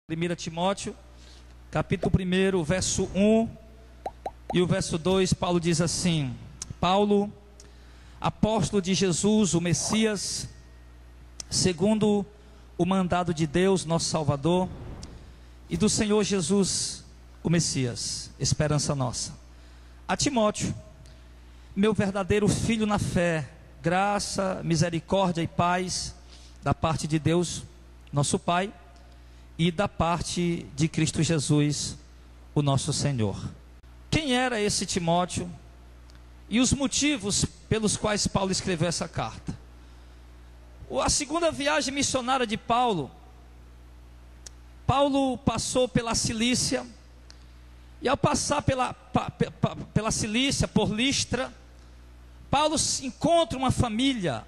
1 Timóteo, capítulo 1, verso 1 e o verso 2, Paulo diz assim: Paulo, apóstolo de Jesus, o Messias, segundo o mandado de Deus, nosso Salvador, e do Senhor Jesus, o Messias, esperança nossa. A Timóteo, meu verdadeiro filho na fé, graça, misericórdia e paz da parte de Deus, nosso Pai, e da parte de Cristo Jesus, o nosso Senhor. Quem era esse Timóteo e os motivos pelos quais Paulo escreveu essa carta? A segunda viagem missionária de Paulo, Paulo passou pela Cilícia, e ao passar pela Cilícia, por Listra, Paulo encontra uma família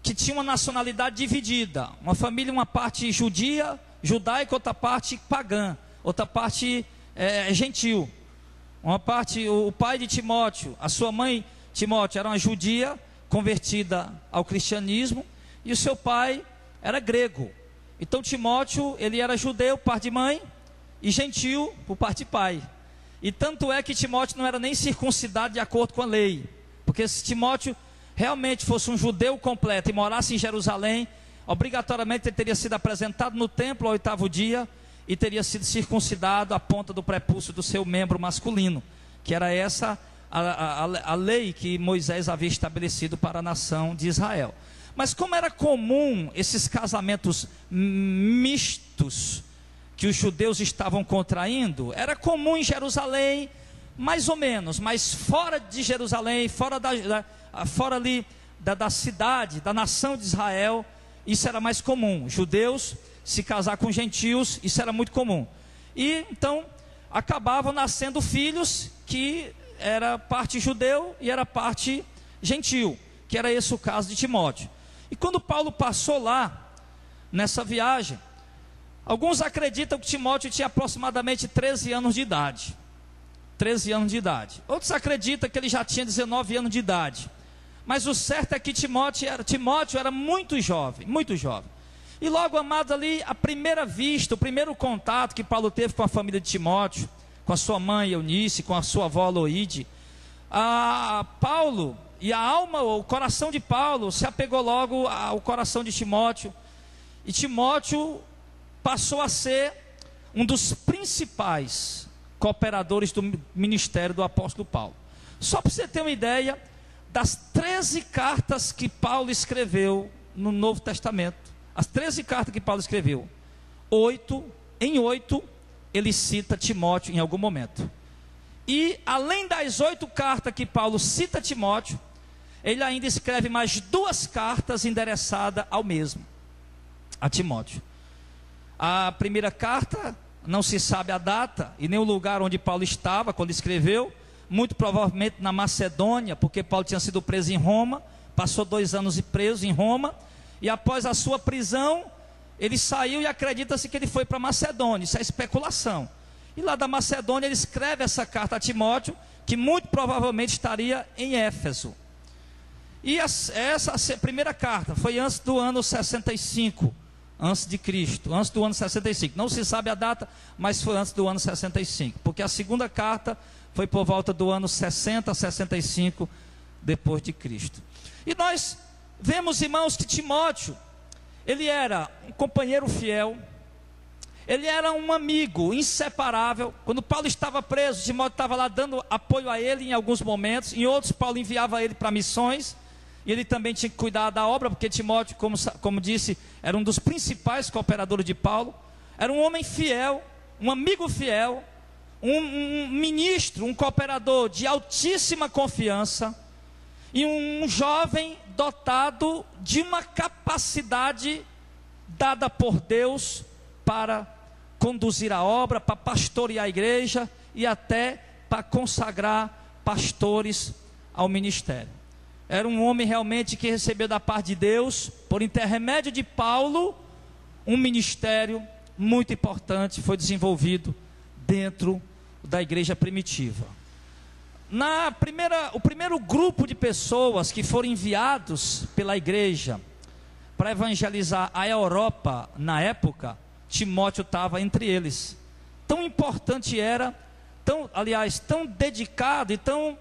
que tinha uma nacionalidade dividida, uma família, uma parte judaica, outra parte pagã, outra parte gentil. Uma parte, o pai de Timóteo, a sua mãe Timóteo era uma judia convertida ao cristianismo, e o seu pai era grego. Então Timóteo, ele era judeu, parte de mãe, e gentil, por parte de pai. E tanto é que Timóteo não era nem circuncidado de acordo com a lei, porque se Timóteo realmente fosse um judeu completo e morasse em Jerusalém, obrigatoriamente ele teria sido apresentado no templo ao 8º dia e teria sido circuncidado à ponta do prepúcio do seu membro masculino, que era essa a lei que Moisés havia estabelecido para a nação de Israel. Mas como era comum esses casamentos mistos que os judeus estavam contraindo, era comum em Jerusalém, mais ou menos, mas fora de Jerusalém, fora ali da cidade, da nação de Israel, isso era mais comum. Judeus se casar com gentios, isso era muito comum. E então acabavam nascendo filhos que era parte judeu e era parte gentil, que era esse o caso de Timóteo. E quando Paulo passou lá, nessa viagem, alguns acreditam que Timóteo tinha aproximadamente 13 anos de idade. 13 anos de idade. Outros acreditam que ele já tinha 19 anos de idade. Mas o certo é que Timóteo era muito jovem, muito jovem. E logo, amados, ali, à primeira vista, o primeiro contato que Paulo teve com a família de Timóteo, com a sua mãe Eunice, com a sua avó Loide, Paulo e a alma, o coração de Paulo se apegou logo ao coração de Timóteo. E Timóteo passou a ser um dos principais cooperadores do ministério do apóstolo Paulo. Só para você ter uma ideia, das 13 cartas que Paulo escreveu no Novo Testamento, as 13 cartas que Paulo escreveu, em 8 ele cita Timóteo em algum momento. E além das 8 cartas que Paulo cita Timóteo, ele ainda escreve mais 2 cartas endereçadas ao mesmo, a Timóteo. A primeira carta, não se sabe a data e nem o lugar onde Paulo estava quando escreveu, muito provavelmente na Macedônia, porque Paulo tinha sido preso em Roma, passou 2 anos preso em Roma, e após a sua prisão, ele saiu e acredita-se que ele foi para Macedônia. Isso é especulação. E lá da Macedônia ele escreve essa carta a Timóteo, que muito provavelmente estaria em Éfeso. E essa primeira carta foi antes do ano 65, antes de Cristo, antes do ano 65, não se sabe a data, mas foi antes do ano 65, porque a segunda carta foi por volta do ano 60 a 65 depois de Cristo. E nós vemos, irmãos, que Timóteo, ele era um companheiro fiel, ele era um amigo inseparável. Quando Paulo estava preso, Timóteo estava lá dando apoio a ele em alguns momentos, em outros Paulo enviava ele para missões, e ele também tinha que cuidar da obra, porque Timóteo, como disse, era um dos principais cooperadores de Paulo. Era um homem fiel, um amigo fiel, um ministro, um cooperador de altíssima confiança, e um jovem dotado de uma capacidade dada por Deus para conduzir a obra, para pastorear a igreja e até para consagrar pastores ao ministério. Era um homem realmente que recebeu da parte de Deus, por intermédio de Paulo, um ministério muito importante foi desenvolvido dentro da igreja primitiva. O primeiro grupo de pessoas que foram enviados pela igreja para evangelizar a Europa na época, Timóteo estava entre eles. Tão importante era, tão dedicado e tão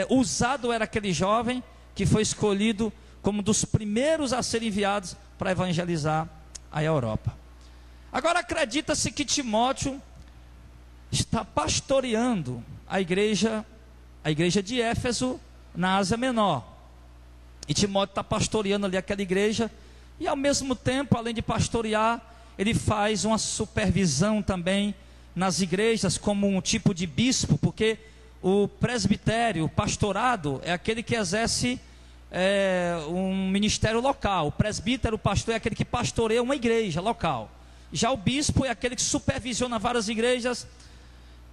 usado era aquele jovem, que foi escolhido como um dos primeiros a ser enviados para evangelizar a Europa. Agora acredita-se que Timóteo está pastoreando a igreja de Éfeso, na Ásia Menor. E Timóteo está pastoreando ali aquela igreja, e ao mesmo tempo, além de pastorear, ele faz uma supervisão também nas igrejas, como um tipo de bispo, porque o presbitério, o pastorado, é aquele que exerce um ministério local. O presbítero, o pastor, é aquele que pastoreia uma igreja local. Já o bispo é aquele que supervisiona várias igrejas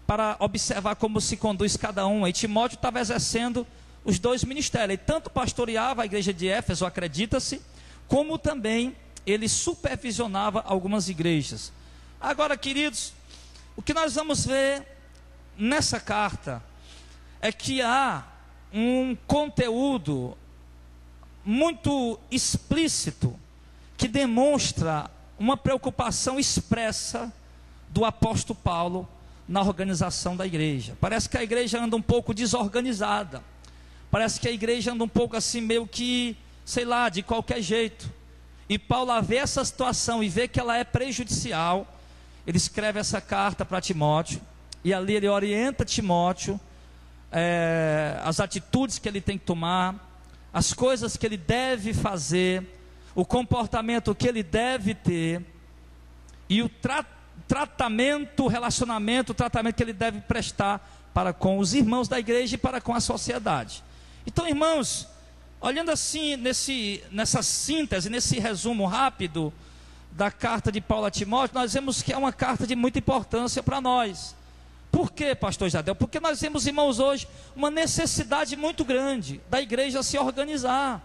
para observar como se conduz cada uma. E Timóteo estava exercendo os dois ministérios. Ele tanto pastoreava a igreja de Éfeso, acredita-se, como também ele supervisionava algumas igrejas. Agora, queridos, o que nós vamos ver nessa carta é que há um conteúdo muito explícito que demonstra uma preocupação expressa do apóstolo Paulo na organização da igreja. Parece que a igreja anda um pouco desorganizada. Parece que a igreja anda um pouco assim, meio que, sei lá, de qualquer jeito. E Paulo, ao ver essa situação e vê que ela é prejudicial, ele escreve essa carta para Timóteo, e ali ele orienta Timóteo, as atitudes que ele tem que tomar, as coisas que ele deve fazer, o comportamento que ele deve ter, e o tratamento que ele deve prestar para com os irmãos da igreja e para com a sociedade. Então, irmãos, olhando assim nessa síntese, nesse resumo rápido da carta de Paulo a Timóteo, nós vemos que é uma carta de muita importância para nós. Por quê, pastor Jadel? Porque nós temos, irmãos, hoje uma necessidade muito grande da igreja se organizar.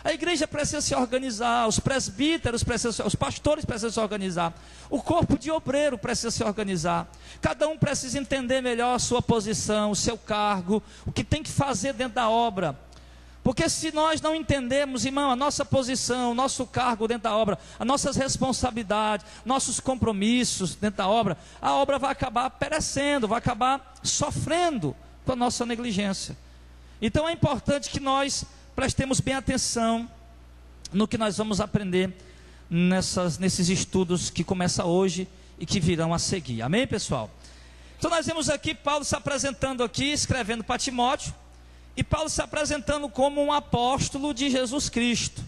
A igreja precisa se organizar, os presbíteros precisam, os pastores precisam se organizar, o corpo de obreiro precisa se organizar. Cada um precisa entender melhor a sua posição, o seu cargo, o que tem que fazer dentro da obra. Porque se nós não entendemos, irmão, a nossa posição, o nosso cargo dentro da obra, as nossas responsabilidades, nossos compromissos dentro da obra, a obra vai acabar perecendo, vai acabar sofrendo com a nossa negligência. Então é importante que nós prestemos bem atenção no que nós vamos aprender nesses estudos que começam hoje e que virão a seguir. Amém, pessoal? Então nós vemos aqui Paulo se apresentando aqui, escrevendo para Timóteo, e Paulo se apresentando como um apóstolo de Jesus Cristo.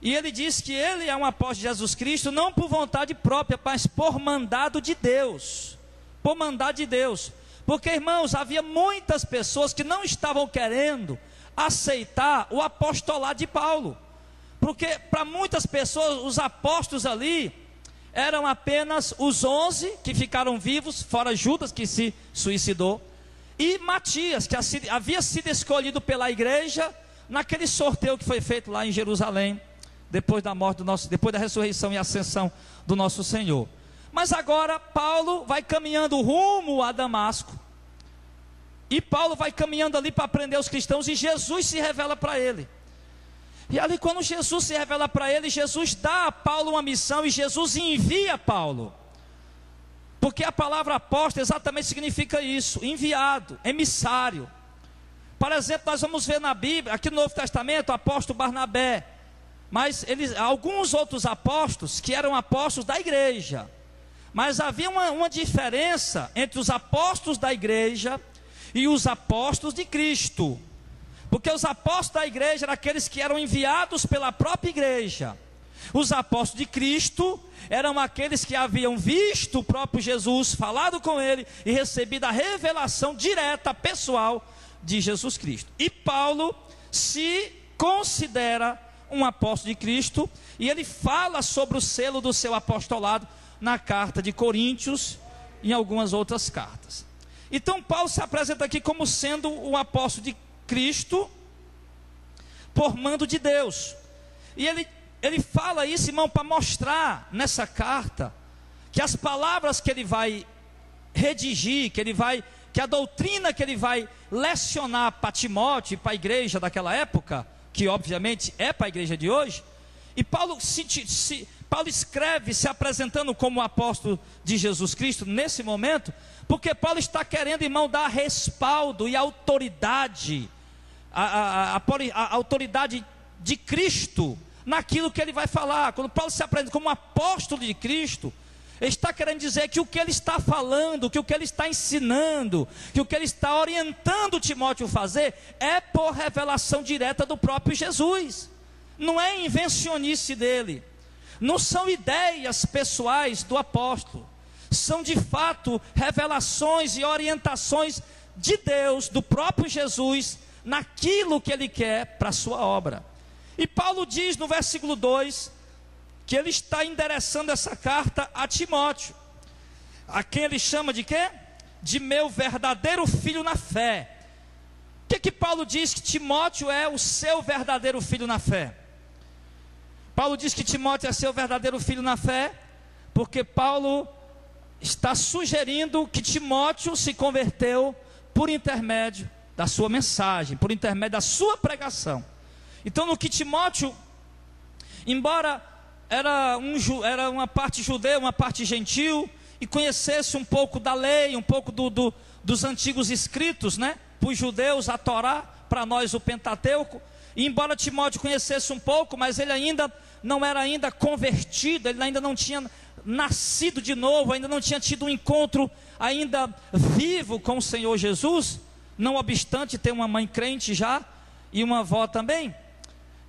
E ele diz que ele é um apóstolo de Jesus Cristo, não por vontade própria, mas por mandado de Deus. Por mandado de Deus. Porque, irmãos, havia muitas pessoas que não estavam querendo aceitar o apostolado de Paulo. Porque para muitas pessoas, os apóstolos ali eram apenas os 11 que ficaram vivos, fora Judas que se suicidou, e Matias, que havia sido escolhido pela igreja naquele sorteio que foi feito lá em Jerusalém, depois da morte depois da ressurreição e ascensão do nosso Senhor. Mas agora Paulo vai caminhando rumo a Damasco, e Paulo vai caminhando ali para prender os cristãos, e Jesus se revela para ele. E ali, quando Jesus se revela para ele, Jesus dá a Paulo uma missão, e Jesus envia Paulo. Porque a palavra apóstolo exatamente significa isso: enviado, emissário. Por exemplo, nós vamos ver na Bíblia, aqui no Novo Testamento, o apóstolo Barnabé. Mas alguns outros apóstolos que eram apóstolos da igreja. Mas havia uma diferença entre os apóstolos da igreja e os apóstolos de Cristo. Porque os apóstolos da igreja eram aqueles que eram enviados pela própria igreja. Os apóstolos de Cristo eram aqueles que haviam visto o próprio Jesus, falado com ele e recebido a revelação direta, pessoal de Jesus Cristo. E Paulo se considera um apóstolo de Cristo, e ele fala sobre o selo do seu apostolado na carta de Coríntios e em algumas outras cartas. Então Paulo se apresenta aqui como sendo um apóstolo de Cristo por mando de Deus. E ele fala isso, irmão, para mostrar nessa carta que as palavras que ele vai redigir, que a doutrina que ele vai lecionar para Timóteo e para a igreja daquela época, que obviamente é para a igreja de hoje. E Paulo escreve se apresentando como apóstolo de Jesus Cristo nesse momento, porque Paulo está querendo, irmão, dar respaldo e autoridade, a autoridade de Cristo naquilo que ele vai falar. Quando Paulo se apresenta como apóstolo de Cristo, ele está querendo dizer que o que ele está falando, que o que ele está ensinando, que o que ele está orientando Timóteo a fazer, é por revelação direta do próprio Jesus. Não é invencionice dele, não são ideias pessoais do apóstolo, são de fato revelações e orientações de Deus, do próprio Jesus, naquilo que ele quer para a sua obra. E Paulo diz no versículo 2, que ele está endereçando essa carta a Timóteo, a quem ele chama de quê? De meu verdadeiro filho na fé. O que Paulo diz que Timóteo é o seu verdadeiro filho na fé? Paulo diz que Timóteo é seu verdadeiro filho na fé, porque Paulo está sugerindo que Timóteo se converteu por intermédio da sua mensagem, por intermédio da sua pregação. Então, no que Timóteo, embora era uma parte judeu, uma parte gentil, e conhecesse um pouco da lei, um pouco dos antigos escritos, né? Para os judeus a Torá, para nós o Pentateuco. E embora Timóteo conhecesse um pouco, mas ele ainda não era ainda convertido, ele ainda não tinha nascido de novo, ainda não tinha tido um encontro ainda vivo com o Senhor Jesus, não obstante ter uma mãe crente já, e uma avó também.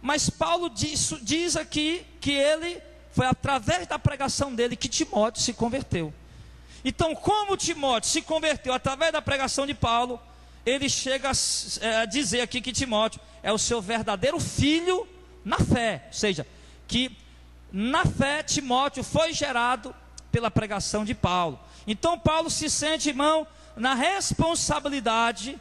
Mas Paulo diz aqui que ele foi através da pregação dele que Timóteo se converteu. Então, como Timóteo se converteu através da pregação de Paulo, ele chega a dizer aqui que Timóteo é o seu verdadeiro filho na fé. Ou seja, que na fé Timóteo foi gerado pela pregação de Paulo. Então Paulo se sente, irmão, na responsabilidade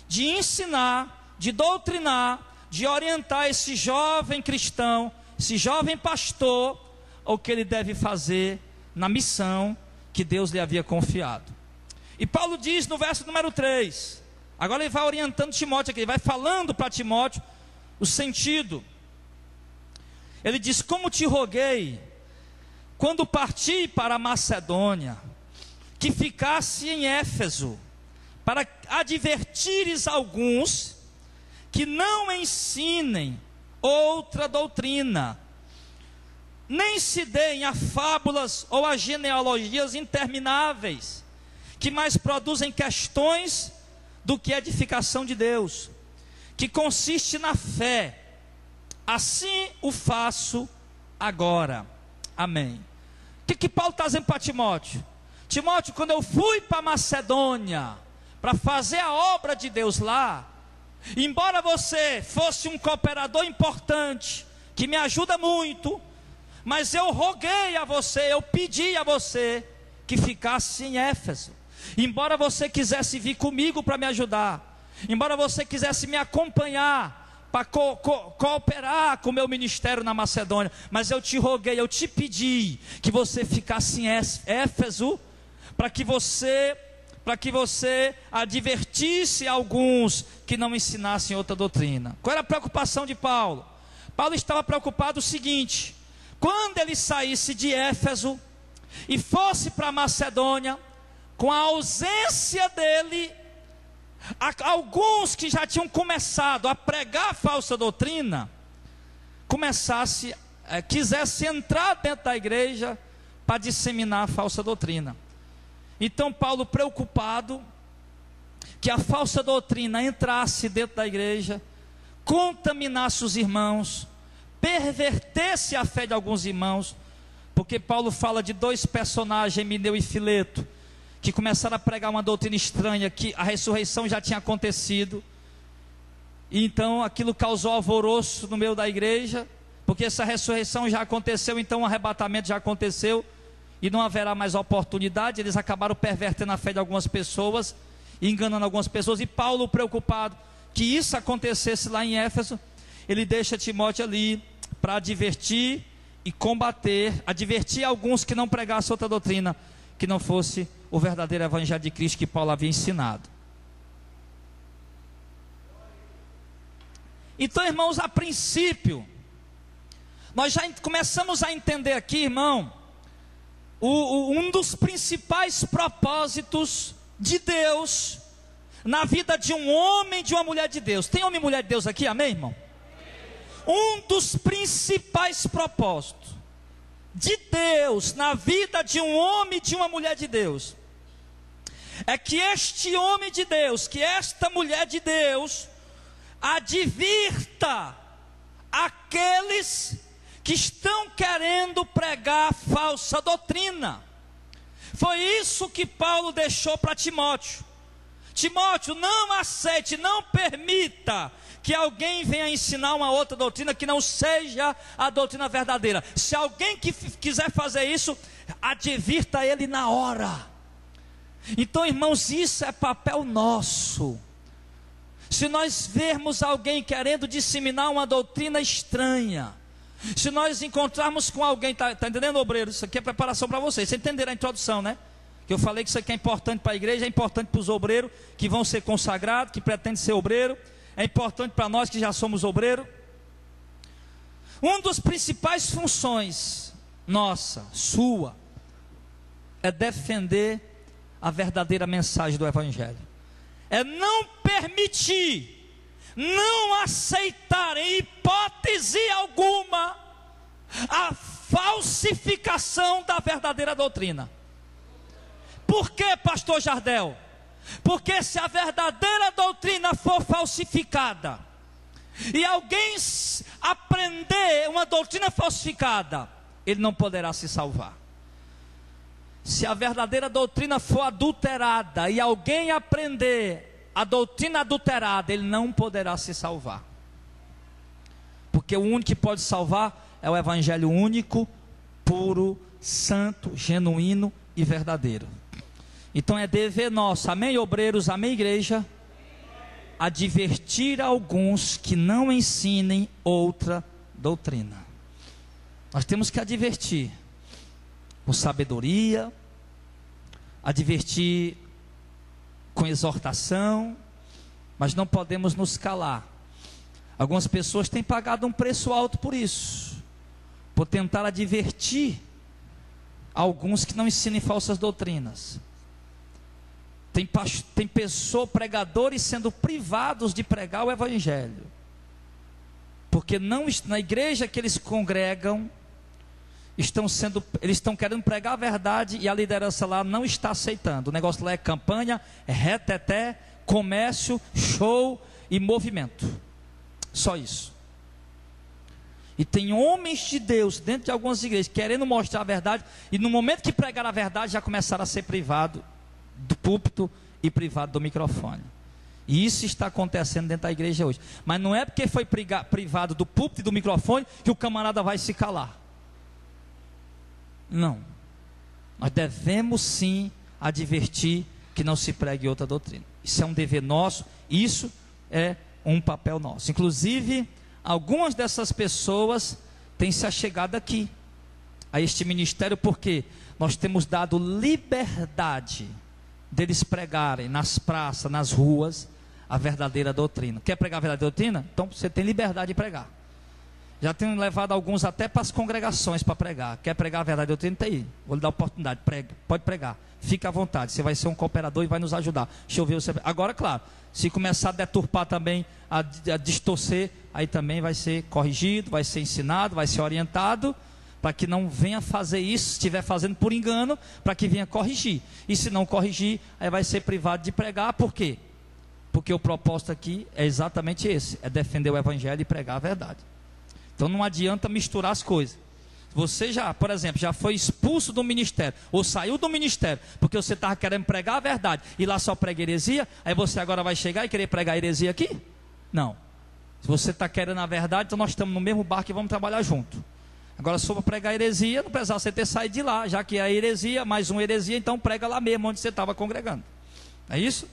de ensinar, de doutrinar, de orientar esse jovem cristão, esse jovem pastor, o que ele deve fazer na missão que Deus lhe havia confiado. E Paulo diz no verso número 3, agora ele vai orientando Timóteo aqui, ele vai falando para Timóteo o sentido. Ele diz: como te roguei, quando parti para a Macedônia, que ficasse em Éfeso, para advertires alguns que não ensinem outra doutrina, nem se deem a fábulas ou a genealogias intermináveis, que mais produzem questões do que edificação de Deus, que consiste na fé. Assim o faço agora. Amém. O que Paulo está dizendo para Timóteo? Timóteo, quando eu fui para Macedônia para fazer a obra de Deus lá, embora você fosse um cooperador importante, que me ajuda muito, mas eu roguei a você, eu pedi a você que ficasse em Éfeso. Embora você quisesse vir comigo para me ajudar, embora você quisesse me acompanhar para cooperar com o meu ministério na Macedônia, mas eu te roguei, eu te pedi que você ficasse em Éfeso, para que você advertisse alguns que não ensinassem outra doutrina. Qual era a preocupação de Paulo? Paulo estava preocupado o seguinte: quando ele saísse de Éfeso e fosse para Macedônia, com a ausência dele, alguns que já tinham começado a pregar falsa doutrina, quisesse entrar dentro da igreja para disseminar a falsa doutrina. Então Paulo, preocupado que a falsa doutrina entrasse dentro da igreja, contaminasse os irmãos, pervertesse a fé de alguns irmãos, porque Paulo fala de dois personagens, Emineu e Fileto, que começaram a pregar uma doutrina estranha, que a ressurreição já tinha acontecido, e então aquilo causou alvoroço no meio da igreja, porque essa ressurreição já aconteceu, então o arrebatamento já aconteceu, e não haverá mais oportunidade. Eles acabaram pervertendo a fé de algumas pessoas, enganando algumas pessoas, e Paulo, preocupado que isso acontecesse lá em Éfeso, ele deixa Timóteo ali, para advertir e combater, advertir alguns que não pregassem outra doutrina, que não fosse o verdadeiro evangelho de Cristo que Paulo havia ensinado. Então, irmãos, a princípio, nós já começamos a entender aqui, irmão, um dos principais propósitos de Deus na vida de um homem e de uma mulher de Deus. Tem homem e mulher de Deus aqui, amém, irmão? Um dos principais propósitos de Deus na vida de um homem e de uma mulher de Deus é que este homem de Deus, que esta mulher de Deus advirta aqueles que estão querendo pregar falsa doutrina. Foi isso que Paulo deixou para Timóteo. Timóteo, não aceite, não permita que alguém venha ensinar uma outra doutrina que não seja a doutrina verdadeira. Se alguém que quiser fazer isso, advirta ele na hora. Então, irmãos, isso é papel nosso. Se nós vermos alguém querendo disseminar uma doutrina estranha, se nós encontrarmos com alguém, está entendendo, obreiro? Isso aqui é preparação para vocês. Você entenderam a introdução, né? Que eu falei que isso aqui é importante para a igreja, é importante para os obreiros que vão ser consagrados, que pretendem ser obreiro, é importante para nós que já somos obreiro. Uma das principais funções nossa, sua, é defender a verdadeira mensagem do Evangelho. É não permitir, não aceitar em hipótese alguma a falsificação da verdadeira doutrina. Por que, pastor Jardel? Porque se a verdadeira doutrina for falsificada e alguém aprender uma doutrina falsificada, ele não poderá se salvar. Se a verdadeira doutrina for adulterada e alguém aprender a doutrina adulterada, ele não poderá se salvar. Porque o único que pode salvar é o evangelho único, puro, santo, genuíno e verdadeiro. Então é dever nosso, amém, obreiros, amém, igreja, advertir alguns que não ensinem outra doutrina. Nós temos que advertir com sabedoria, advertir com exortação, mas não podemos nos calar. Algumas pessoas têm pagado um preço alto por isso, por tentar advertir alguns que não ensinem falsas doutrinas. Tem pessoas, pregadores, sendo privados de pregar o Evangelho, porque não, na igreja que eles congregam, eles estão querendo pregar a verdade e a liderança lá não está aceitando. O negócio lá é campanha, é reteté, comércio, show e movimento. Só isso. E tem homens de Deus dentro de algumas igrejas querendo mostrar a verdade, e no momento que pregar a verdade já começaram a ser privado do púlpito e privado do microfone. E isso está acontecendo dentro da igreja hoje. Mas não é porque foi privado do púlpito e do microfone que o camarada vai se calar. Não. Nós devemos sim advertir que não se pregue outra doutrina. Isso é um dever nosso, isso é um papel nosso. Inclusive, algumas dessas pessoas têm se achegado aqui a este ministério, porque nós temos dado liberdade deles pregarem nas praças, nas ruas, a verdadeira doutrina. Quer pregar a verdadeira doutrina? Então você tem liberdade de pregar. Já tenho levado alguns até para as congregações para pregar. Quer pregar a verdadeira doutrina? Está aí. Vou lhe dar a oportunidade. Pregue. Pode pregar. Fique à vontade. Você vai ser um cooperador e vai nos ajudar. Deixa eu ver você. Agora, claro, se começar a deturpar também, a distorcer, aí também vai ser corrigido, vai ser ensinado, vai ser orientado, para que não venha fazer isso, se estiver fazendo por engano, para que venha corrigir. E se não corrigir, aí vai ser privado de pregar. Por quê? Porque o propósito aqui é exatamente esse, é defender o evangelho e pregar a verdade. Então não adianta misturar as coisas. Você já, por exemplo, já foi expulso do ministério, ou saiu do ministério, porque você estava querendo pregar a verdade, e lá só prega heresia, aí você agora vai chegar e querer pregar heresia aqui? Não. Se você está querendo a verdade, então nós estamos no mesmo barco e vamos trabalhar junto. Agora, se for para pregar heresia, não precisava você ter saído de lá, já que é heresia, mais uma heresia, então prega lá mesmo, onde você estava congregando. É isso?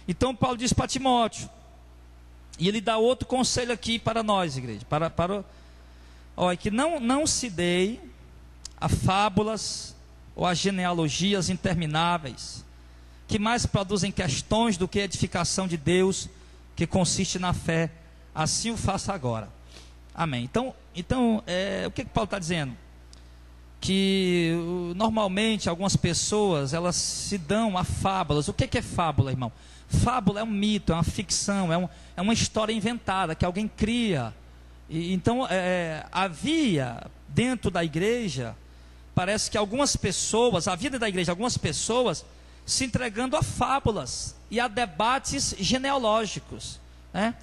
Então Paulo diz para Timóteo, e ele dá outro conselho aqui para nós, igreja, olha, que não se dê a fábulas ou a genealogias intermináveis, que mais produzem questões do que edificação de Deus, que consiste na fé assim o faça agora. Amém. Então o que Paulo está dizendo? Que normalmente algumas pessoas, elas se dão a fábulas. O que é fábula, irmão? Fábula é um mito, é uma ficção, é uma história inventada que alguém cria. Então havia dentro da igreja, parece que algumas pessoas, a vida da igreja, algumas pessoas se entregando a fábulas e a debates genealógicos, né?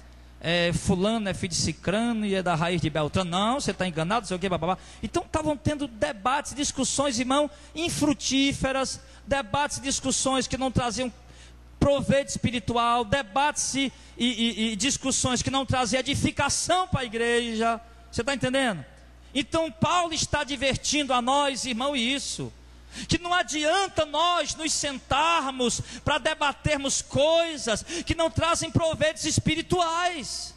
Fulano é filho de Cicrano e é da raiz de Beltrano. Não, você está enganado, não sei o que, babá. Então estavam tendo debates, discussões, irmão, infrutíferas, debates, discussões que não traziam proveito espiritual, debates e discussões que não traziam edificação para a igreja. Você está entendendo? Então Paulo está advertindo a nós, irmão, isso, que não adianta nós nos sentarmos para debatermos coisas que não trazem proveitos espirituais.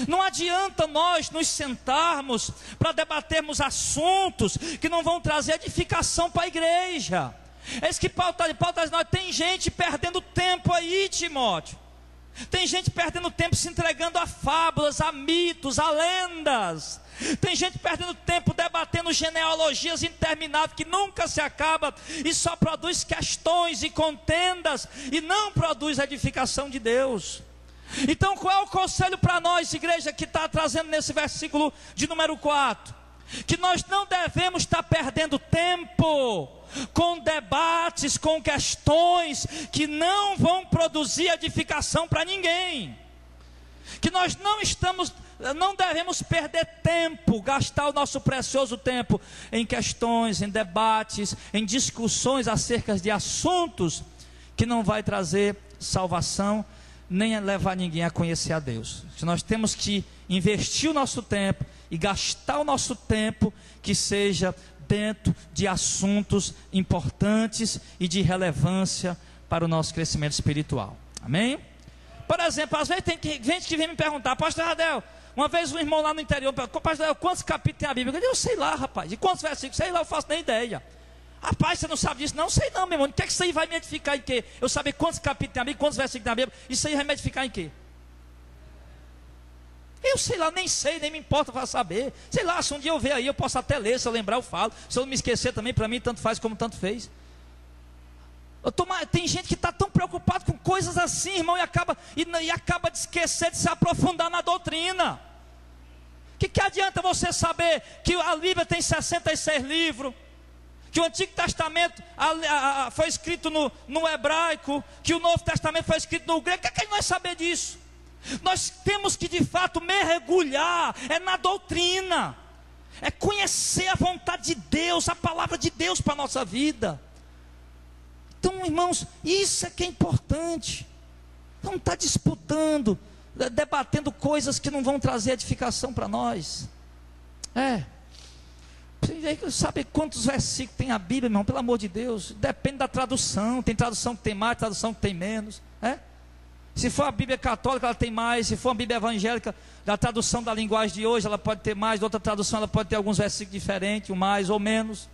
Não adianta nós nos sentarmos para debatermos assuntos que não vão trazer edificação para a igreja. É isso que Paulo está dizendo. Tem gente perdendo tempo aí, Timóteo. Tem gente perdendo tempo se entregando a fábulas, a mitos, a lendas. Tem gente perdendo tempo debatendo genealogias intermináveis que nunca se acaba e só produz questões e contendas e não produz edificação de Deus. Então qual é o conselho para nós, igreja, que está trazendo nesse versículo de número 4? Que nós não devemos estar perdendo tempo com debates, com questões que não vão produzir edificação para ninguém. Que nós não devemos perder tempo, gastar o nosso precioso tempo em questões, em debates, em discussões acerca de assuntos que não vai trazer salvação, nem levar ninguém a conhecer a Deus. Nós temos que investir o nosso tempo e gastar o nosso tempo que seja dentro de assuntos importantes e de relevância para o nosso crescimento espiritual. Amém? Por exemplo, às vezes tem gente que vem me perguntar: pastor Radel, uma vez um irmão lá no interior perguntou: pastor Radel, quantos capítulos tem a Bíblia? Eu digo: eu sei lá, rapaz. E quantos versículos? Sei lá, eu faço nem ideia. Rapaz, você não sabe disso? Não sei não, meu irmão. O que é que isso aí vai me edificar em quê? Eu saber quantos capítulos tem a Bíblia, quantos versículos tem a Bíblia, isso aí vai me edificar em quê? Eu sei lá, nem sei, nem me importa para saber. Sei lá, se um dia eu ver aí, eu posso até ler, se eu lembrar eu falo. Se eu não me esquecer também, para mim tanto faz como tanto fez. Tem gente que está tão preocupado com coisas assim, irmão, e acaba de esquecer de se aprofundar na doutrina. Que adianta você saber que a Bíblia tem 66 livros, que o Antigo Testamento foi escrito no hebraico, que o Novo Testamento foi escrito no grego? O que é que ele vai saber disso? Nós temos que de fato mergulhar na doutrina, é conhecer a vontade de Deus, a palavra de Deus para a nossa vida. Então, irmãos, isso é que é importante. Não está disputando, debatendo coisas que não vão trazer edificação para nós. Sabe quantos versículos tem a Bíblia, irmão? Pelo amor de Deus, depende da tradução. Tem tradução que tem mais, tradução que tem menos. Se for a Bíblia católica, ela tem mais. Se for a Bíblia evangélica, da tradução da linguagem de hoje, ela pode ter mais. Da outra tradução, ela pode ter alguns versículos diferentes, um mais ou menos.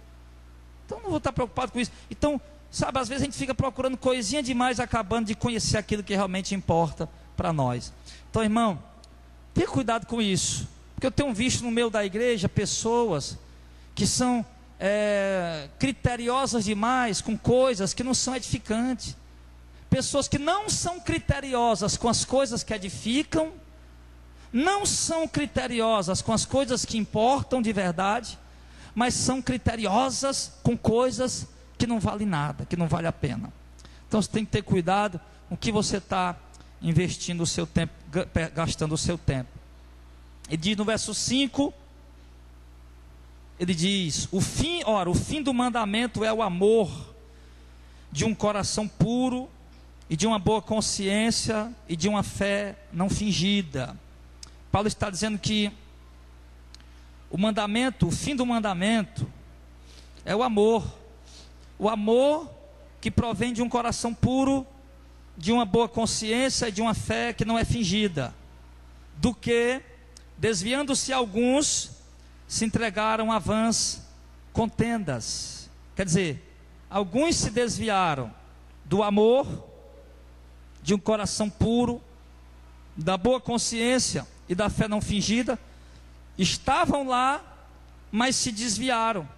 Então, não vou estar preocupado com isso. Então, sabe, às vezes a gente fica procurando coisinha demais, acabando de conhecer aquilo que realmente importa para nós. Então, irmão, tenha cuidado com isso. Porque eu tenho visto no meio da igreja pessoas que são criteriosas demais com coisas que não são edificantes. Pessoas que não são criteriosas com as coisas que edificam, não são criteriosas com as coisas que importam de verdade, mas são criteriosas com coisas que não valem nada, que não vale a pena. Então você tem que ter cuidado com o que você está investindo o seu tempo, gastando o seu tempo. Ele diz no verso 5, ele diz: o fim do mandamento é o amor de um coração puro e de uma boa consciência e de uma fé não fingida. Paulo está dizendo que o fim do mandamento é o amor que provém de um coração puro, de uma boa consciência e de uma fé que não é fingida, do que, desviando-se alguns, se entregaram a vãs contendas. Quer dizer, alguns se desviaram do amor, de um coração puro, da boa consciência e da fé não fingida, estavam lá, mas se desviaram,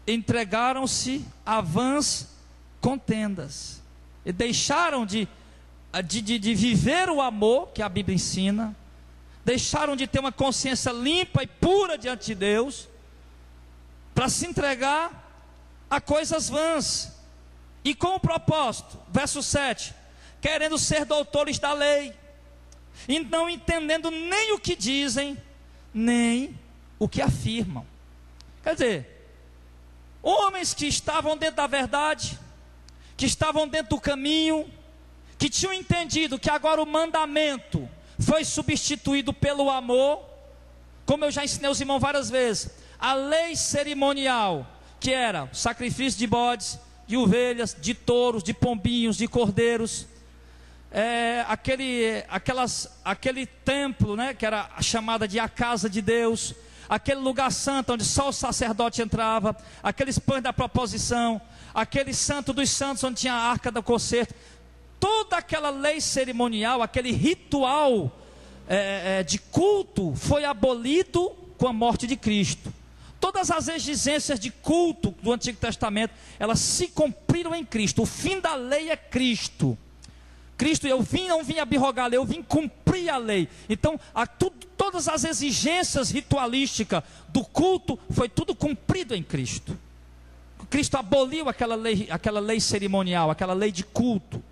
entregaram-se a vãs contendas, e deixaram de viver o amor que a Bíblia ensina, deixaram de ter uma consciência limpa e pura diante de Deus, para se entregar a coisas vãs, e com o propósito, verso 7, querendo ser doutores da lei, e não entendendo nem o que dizem, nem o que afirmam. Quer dizer, homens que estavam dentro da verdade, que estavam dentro do caminho, que tinham entendido que agora o mandamento foi substituído pelo amor, como eu já ensinei aos irmãos várias vezes, a lei cerimonial, que era sacrifício de bodes, de ovelhas, de touros, de pombinhos, de cordeiros, aquele templo, né, que era chamada de a casa de Deus, aquele lugar santo onde só o sacerdote entrava, aqueles pães da proposição, aquele santo dos santos onde tinha a arca do concerto, toda aquela lei cerimonial, aquele ritual de culto foi abolido com a morte de Cristo. Todas as exigências de culto do Antigo Testamento, elas se cumpriram em Cristo. O fim da lei é Cristo. Cristo, não vim abrogar a lei, eu vim cumprir a lei. Então, todas as exigências ritualísticas do culto, foi tudo cumprido em Cristo. Cristo aboliu aquela lei cerimonial, aquela lei de culto.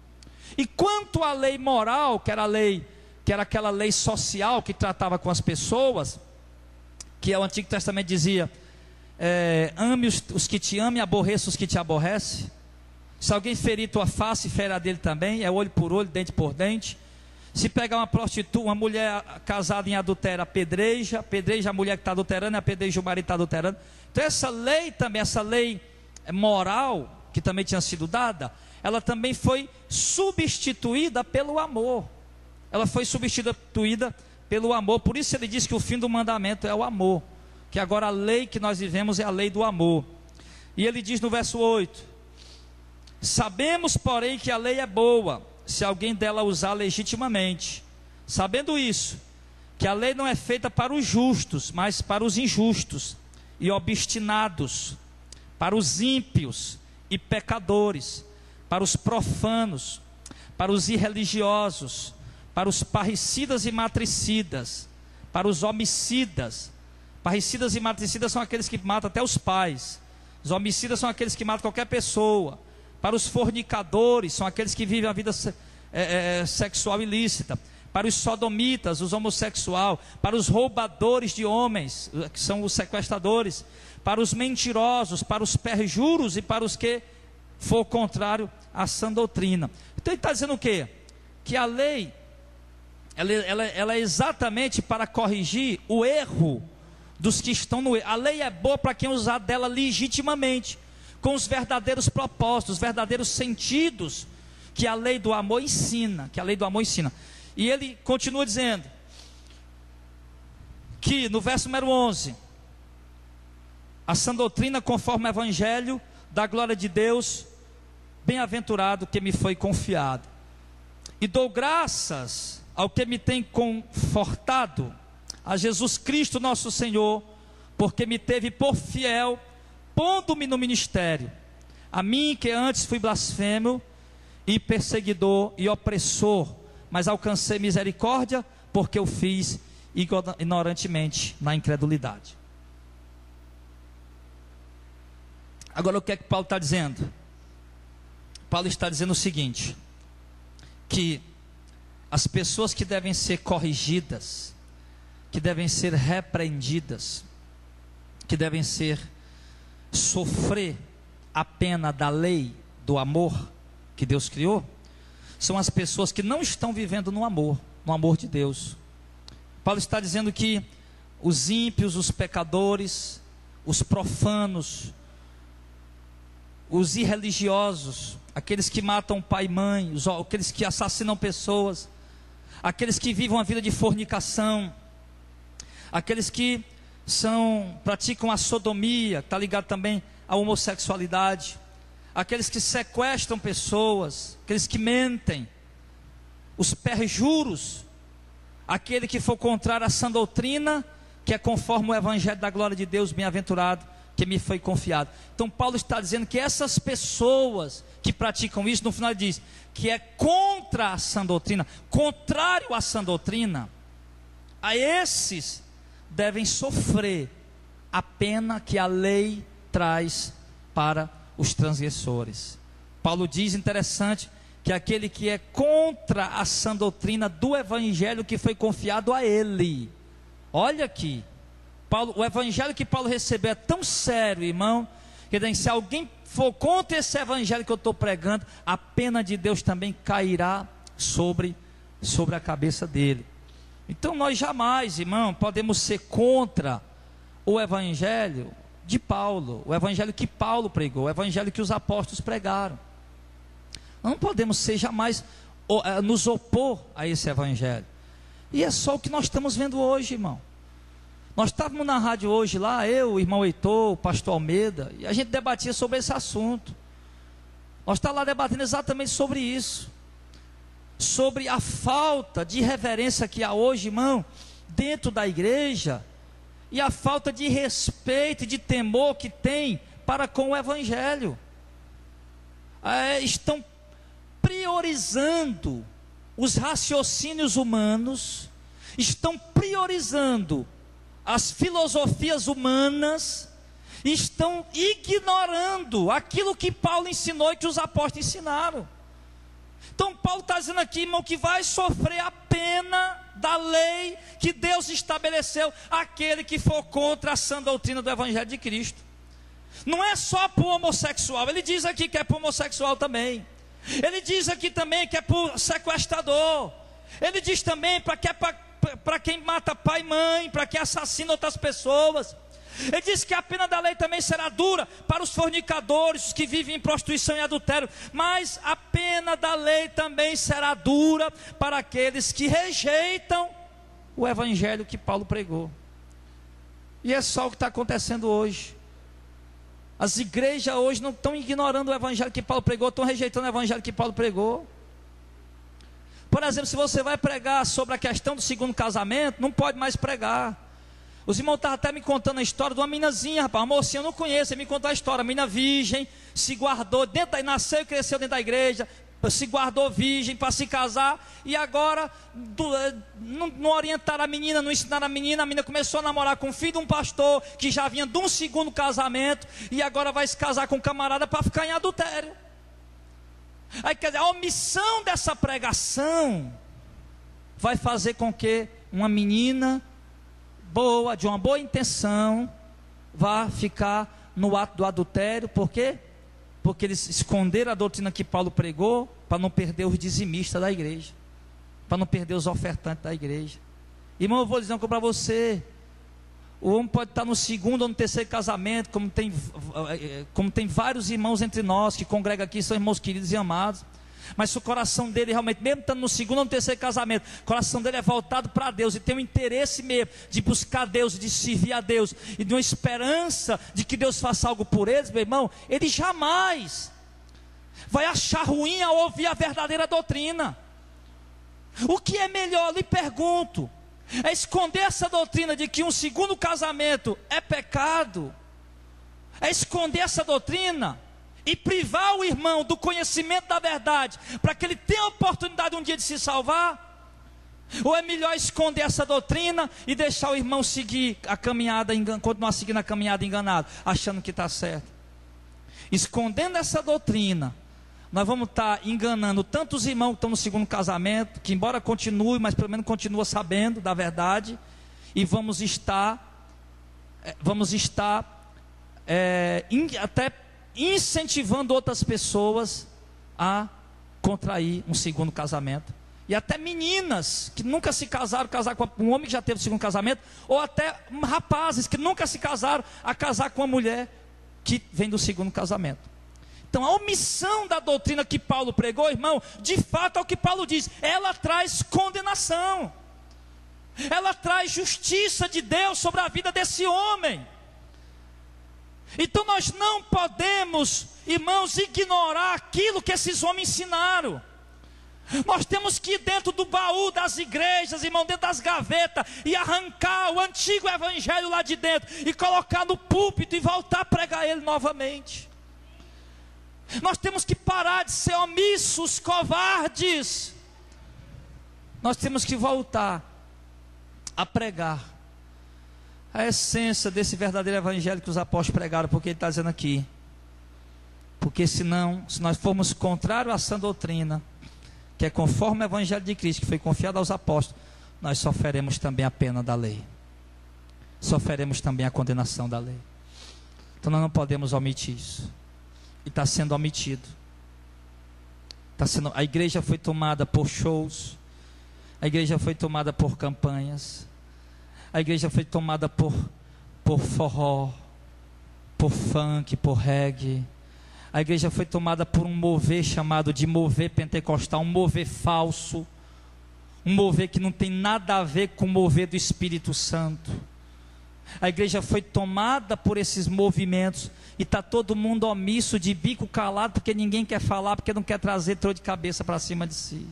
E quanto à lei moral, que era aquela lei social que tratava com as pessoas, que o Antigo Testamento dizia, ame os que te amam e aborreça os que te aborrecem. Se alguém ferir tua face, fere a dele também, é olho por olho, dente por dente. Se pegar uma prostituta, uma mulher casada em adultério, apedreja a mulher que está adulterando, apedreja o marido que está adulterando. Então essa lei também, essa lei moral, que também tinha sido dada, ela também foi substituída pelo amor. Ela foi substituída pelo amor. Por isso ele diz que o fim do mandamento é o amor, que agora a lei que nós vivemos é a lei do amor. E ele diz no verso 8: sabemos, porém, que a lei é boa, se alguém dela usar legitimamente. Sabendo isso, que a lei não é feita para os justos, mas para os injustos e obstinados, para os ímpios e pecadores, para os profanos, para os irreligiosos, para os parricidas e matricidas, para os homicidas. Parricidas e matricidas são aqueles que matam até os pais. Os homicidas são aqueles que matam qualquer pessoa. Para os fornicadores, são aqueles que vivem a vida sexual ilícita. Para os sodomitas, os homossexuais. Para os roubadores de homens, que são os sequestradores. Para os mentirosos, para os perjuros e para os que for contrário à sã doutrina. Então ele está dizendo o quê? Que a lei, ela é exatamente para corrigir o erro dos que estão no erro. A lei é boa para quem usar dela legitimamente, com os verdadeiros propósitos, os verdadeiros sentidos que a lei do amor ensina, E ele continua dizendo que no verso número 11, a sã doutrina conforme o evangelho da glória de Deus, bem-aventurado que me foi confiado. E dou graças ao que me tem confortado, a Jesus Cristo nosso Senhor, porque me teve por fiel, pondo-me no ministério, a mim que antes fui blasfemo e perseguidor e opressor, mas alcancei misericórdia, porque eu fiz ignorantemente na incredulidade. Agora o que é que Paulo está dizendo? Paulo está dizendo o seguinte, que as pessoas que devem ser corrigidas, que devem ser repreendidas, que devem sofrer a pena da lei do amor que Deus criou, são as pessoas que não estão vivendo no amor de Deus. Paulo está dizendo que os ímpios, os pecadores, os profanos, os irreligiosos, aqueles que matam pai e mãe, aqueles que assassinam pessoas, aqueles que vivem uma vida de fornicação, aqueles que praticam a sodomia, que está ligado também à homossexualidade, aqueles que sequestram pessoas, aqueles que mentem, os perjuros, aquele que for contrário à sã doutrina, que é conforme o evangelho da glória de Deus, bem-aventurado, que me foi confiado. Então Paulo está dizendo que essas pessoas que praticam isso, no final ele diz que é contra a sã doutrina, contrário à sã doutrina, a esses devem sofrer a pena que a lei traz para os transgressores. Paulo diz, interessante, que aquele que é contra a sã doutrina do evangelho que foi confiado a ele. Olha aqui, o evangelho que Paulo recebeu é tão sério, irmão, que se alguém for contra esse evangelho que eu estou pregando, a pena de Deus também cairá sobre a cabeça dele. Então nós jamais, irmão, podemos ser contra o evangelho de Paulo, o evangelho que Paulo pregou, o evangelho que os apóstolos pregaram. Não podemos ser jamais nos opor a esse evangelho. E é só o que nós estamos vendo hoje, irmão. Nós estávamos na rádio hoje lá, eu, o irmão Heitor, o pastor Almeida, e a gente debatia sobre esse assunto. Nós estávamos lá debatendo exatamente sobre isso, sobre a falta de reverência que há hoje, irmão, dentro da igreja, e a falta de respeito e de temor que tem para com o evangelho. Estão priorizando os raciocínios humanos, estão priorizando as filosofias humanas, estão ignorando aquilo que Paulo ensinou e que os apóstolos ensinaram. Então Paulo está dizendo aqui, irmão, que vai sofrer a pena da lei que Deus estabeleceu, aquele que for contra a sã doutrina do evangelho de Cristo. Não é só para o homossexual, ele diz aqui que é para o homossexual também. Ele diz aqui também que é para o sequestrador. Ele diz também para quem mata pai e mãe, para quem assassina outras pessoas. Ele diz que a pena da lei também será dura para os fornicadores, os que vivem em prostituição e adultério. Mas a pena da lei também será dura para aqueles que rejeitam o evangelho que Paulo pregou. E é só o que está acontecendo hoje. As igrejas hoje não estão ignorando o evangelho que Paulo pregou, estão rejeitando o evangelho que Paulo pregou. Por exemplo, se você vai pregar sobre a questão do segundo casamento, não pode mais pregar. Os irmãos estavam até me contando a história de uma meninazinha, rapaz, uma mocinha, eu não conheço, ele me contou a história, a menina virgem, se guardou, nasceu e cresceu dentro da igreja, se guardou virgem para se casar, e agora não orientaram a menina, não ensinaram a menina começou a namorar com o filho de um pastor, que já vinha de um segundo casamento, e agora vai se casar com um camarada para ficar em adultério. Aí quer dizer, a omissão dessa pregação vai fazer com que uma menina boa, de uma boa intenção, vá ficar no ato do adultério. Por quê? Porque eles esconderam a doutrina que Paulo pregou, para não perder os dizimistas da igreja, para não perder os ofertantes da igreja. Irmão, eu vou dizer uma coisa para você: o homem pode estar no segundo ou no terceiro casamento, como tem vários irmãos entre nós que congregam aqui, são irmãos queridos e amados, mas se o coração dele realmente, mesmo estando no segundo ou no terceiro casamento, o coração dele é voltado para Deus, e tem um interesse mesmo de buscar Deus, de servir a Deus, e de uma esperança de que Deus faça algo por eles, meu irmão, ele jamais vai achar ruim ao ouvir a verdadeira doutrina. O que é melhor, lhe pergunto, é esconder essa doutrina de que um segundo casamento é pecado, é esconder essa doutrina e privar o irmão do conhecimento da verdade, para que ele tenha a oportunidade um dia de se salvar? Ou é melhor esconder essa doutrina e deixar o irmão seguir a caminhada, continuar seguindo a caminhada enganado, achando que está certo? Escondendo essa doutrina, nós vamos estar enganando tantos irmãos que estão no segundo casamento, que embora continue, mas pelo menos continua sabendo da verdade, e vamos estar até incentivando outras pessoas a contrair um segundo casamento. E até meninas que nunca se casaram, casar com um homem que já teve o segundo casamento, ou até rapazes que nunca se casaram, a casar com uma mulher que vem do segundo casamento. Então a omissão da doutrina que Paulo pregou, irmão, de fato é o que Paulo diz, ela traz condenação, ela traz justiça de Deus sobre a vida desse homem. Então nós não podemos, irmãos, ignorar aquilo que esses homens ensinaram. Nós temos que ir dentro do baú das igrejas, irmão, dentro das gavetas, e arrancar o antigo evangelho lá de dentro, e colocar no púlpito, e voltar a pregar ele novamente. Nós temos que parar de ser omissos, covardes. Nós temos que voltar a pregar a essência desse verdadeiro evangelho que os apóstolos pregaram, porque ele está dizendo aqui, porque senão, se nós formos contrário à sã doutrina, que é conforme o evangelho de Cristo, que foi confiado aos apóstolos, nós sofreremos também a pena da lei, sofreremos também a condenação da lei. Então nós não podemos omitir isso, e está sendo omitido. A igreja foi tomada por shows, a igreja foi tomada por campanhas, a igreja foi tomada por forró, por funk, por reggae. A igreja foi tomada por um mover chamado de mover pentecostal, um mover falso, um mover que não tem nada a ver com o mover do Espírito Santo. A igreja foi tomada por esses movimentos, e está todo mundo omisso, de bico calado, porque ninguém quer falar, porque não quer trazer dor de cabeça para cima de si.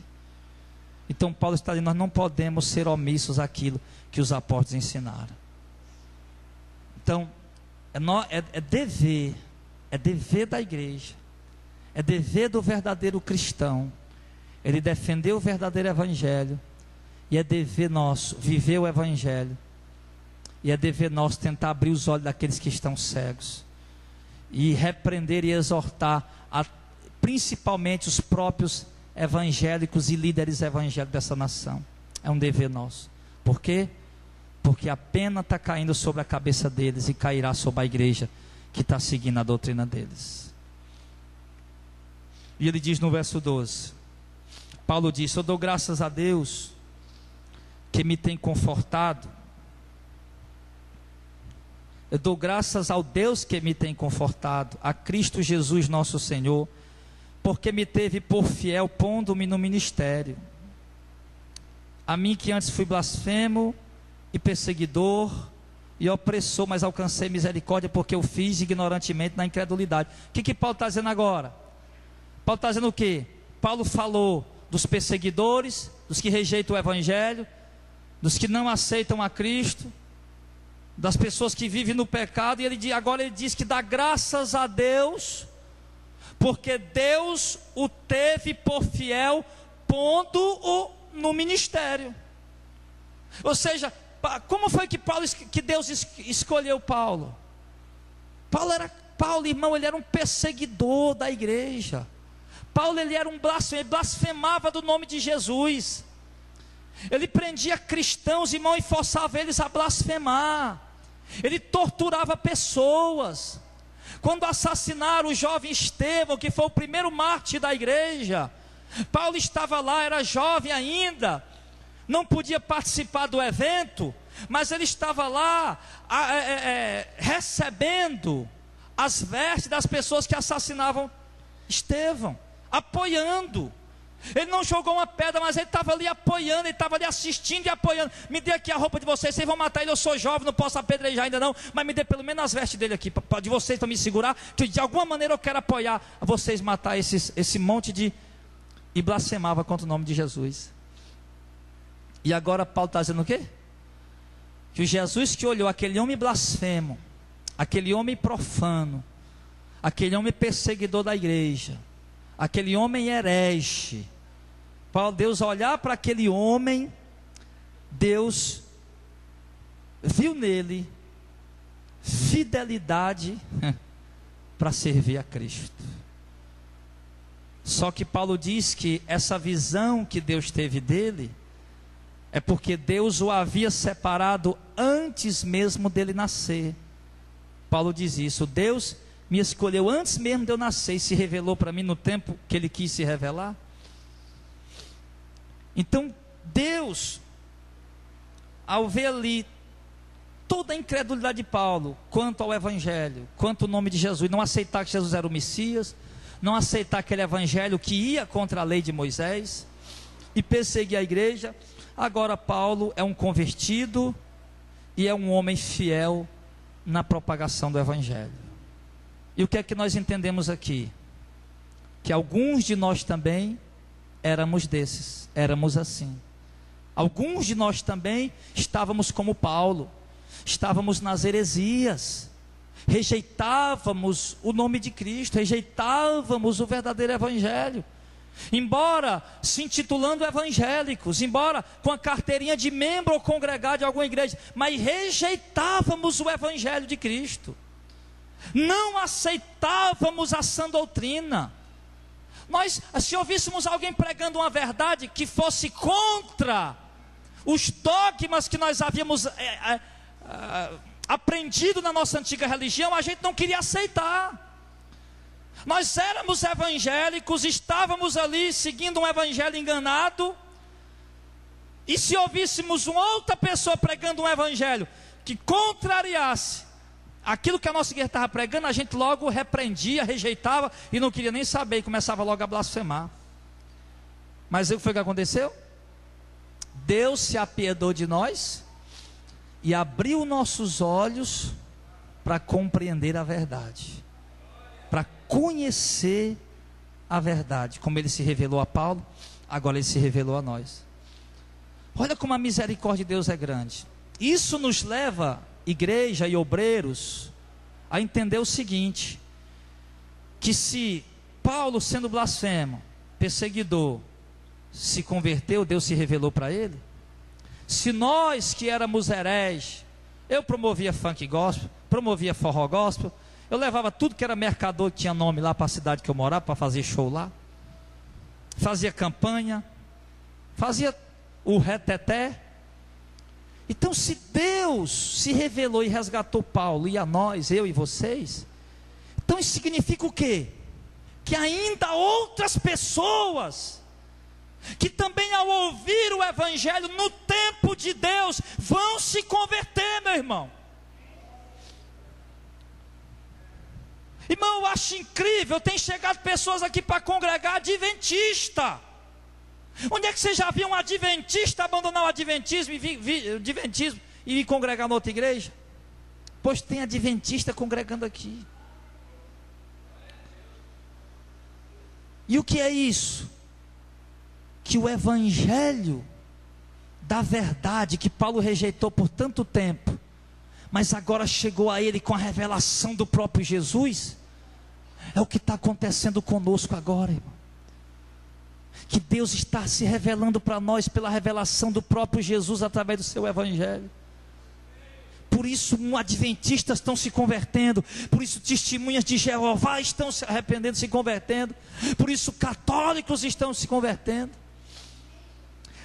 Então Paulo está dizendo, nós não podemos ser omissos àquilo que os apóstolos ensinaram. Então, é dever da igreja, é dever do verdadeiro cristão, ele defender o verdadeiro evangelho, e é dever nosso viver o evangelho, e é dever nosso tentar abrir os olhos daqueles que estão cegos, e repreender e exortar principalmente os próprios evangélicos e líderes evangélicos dessa nação. É um dever nosso. Por quê? Porque a pena está caindo sobre a cabeça deles, e cairá sobre a igreja que está seguindo a doutrina deles. E ele diz no verso 12, Paulo diz, eu dou graças a Deus que me tem confortado, eu dou graças ao Deus que me tem confortado, a Cristo Jesus nosso Senhor, porque me teve por fiel, pondo-me no ministério, a mim que antes fui blasfemo e perseguidor e opressor, mas alcancei misericórdia, porque eu fiz ignorantemente na incredulidade. O que Paulo está dizendo agora? Paulo está dizendo o quê? Paulo falou dos perseguidores, dos que rejeitam o evangelho, dos que não aceitam a Cristo, das pessoas que vivem no pecado, e agora ele diz que dá graças a Deus, porque Deus o teve por fiel, pondo-o no ministério. Ou seja, como foi que Deus escolheu Paulo? Paulo, irmão, ele era um perseguidor da igreja. Paulo, ele era um blasfemo, ele blasfemava do nome de Jesus. Ele prendia cristãos, irmão, e forçava eles a blasfemar. Ele torturava pessoas. Quando assassinaram o jovem Estevão, que foi o primeiro mártir da igreja, Paulo estava lá, era jovem ainda, não podia participar do evento, mas ele estava lá recebendo as vestes das pessoas que assassinavam Estevão, apoiando. Ele não jogou uma pedra, mas ele estava ali apoiando, ele estava ali assistindo e apoiando. Me dê aqui a roupa de vocês, vocês vão matar ele, eu sou jovem, não posso apedrejar ainda não, mas me dê pelo menos as vestes dele aqui, de vocês, para me segurar, que de alguma maneira eu quero apoiar vocês, matar esse monte de... E blasfemava contra o nome de Jesus. E agora Paulo está dizendo o quê? Que o Jesus que olhou aquele homem blasfemo, aquele homem profano, aquele homem perseguidor da igreja, aquele homem herege, para Deus olhar para aquele homem, Deus viu nele fidelidade para servir a Cristo. Só que Paulo diz que essa visão que Deus teve dele é porque Deus o havia separado antes mesmo dele nascer. Paulo diz isso: Deus me escolheu antes mesmo de eu nascer e se revelou para mim no tempo que ele quis se revelar. Então Deus, ao ver ali toda a incredulidade de Paulo quanto ao evangelho, quanto ao nome de Jesus, não aceitar que Jesus era o Messias, não aceitar aquele evangelho que ia contra a lei de Moisés e perseguir a igreja, agora Paulo é um convertido e é um homem fiel na propagação do evangelho. E o que é que nós entendemos aqui? Que alguns de nós também éramos desses, éramos assim. Alguns de nós também estávamos como Paulo, estávamos nas heresias, rejeitávamos o nome de Cristo, rejeitávamos o verdadeiro evangelho. Embora se intitulando evangélicos, embora com a carteirinha de membro ou congregado de alguma igreja, mas rejeitávamos o evangelho de Cristo. Não aceitávamos a sã doutrina. Nós, se ouvíssemos alguém pregando uma verdade que fosse contra os dogmas que nós havíamos aprendido na nossa antiga religião, a gente não queria aceitar. Nós éramos evangélicos, estávamos ali seguindo um evangelho enganado, e se ouvíssemos uma outra pessoa pregando um evangelho que contrariasse aquilo que a nossa igreja estava pregando, a gente logo repreendia, rejeitava e não queria nem saber, e começava logo a blasfemar. Mas o que foi que aconteceu? Deus se apiedou de nós e abriu nossos olhos para compreender a verdade, para conhecer a verdade. Como ele se revelou a Paulo, agora ele se revelou a nós. Olha como a misericórdia de Deus é grande. Isso nos leva, igreja e obreiros, a entender o seguinte: que se Paulo, sendo blasfemo, perseguidor, se converteu, Deus se revelou para ele. Se nós que éramos hereges, eu promovia funk gospel, promovia forró gospel, eu levava tudo que era mercador, que tinha nome lá para a cidade que eu morava, para fazer show lá, fazia campanha, fazia o reteté. Então, se Deus se revelou e resgatou Paulo e a nós, eu e vocês, então isso significa o quê? Que ainda outras pessoas, que também ao ouvir o evangelho no tempo de Deus, vão se converter, meu irmão. Irmão, eu acho incrível, tem chegado pessoas aqui para congregar adventista. Onde é que você já viu um adventista abandonar o adventismo e ir congregar na outra igreja? Pois tem adventista congregando aqui. E o que é isso? Que o evangelho da verdade que Paulo rejeitou por tanto tempo, mas agora chegou a ele com a revelação do próprio Jesus, é o que está acontecendo conosco agora, irmão. Que Deus está se revelando para nós pela revelação do próprio Jesus através do seu evangelho. Por isso adventistas estão se convertendo, por isso testemunhas de Jeová estão se arrependendo, se convertendo, por isso católicos estão se convertendo.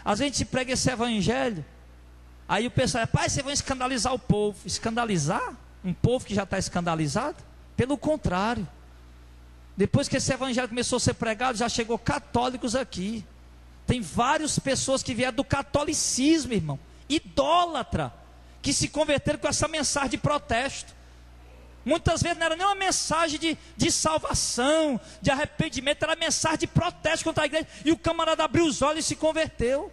Às vezes a gente prega esse evangelho, aí o pessoal, pai, vocês vão escandalizar o povo. Escandalizar? Um povo que já está escandalizado? Pelo contrário, depois que esse evangelho começou a ser pregado, já chegou católicos aqui. Tem várias pessoas que vieram do catolicismo, irmão, idólatra, que se converteram com essa mensagem de protesto. Muitas vezes não era nem uma mensagem de salvação, de arrependimento, era mensagem de protesto contra a igreja, e o camarada abriu os olhos e se converteu.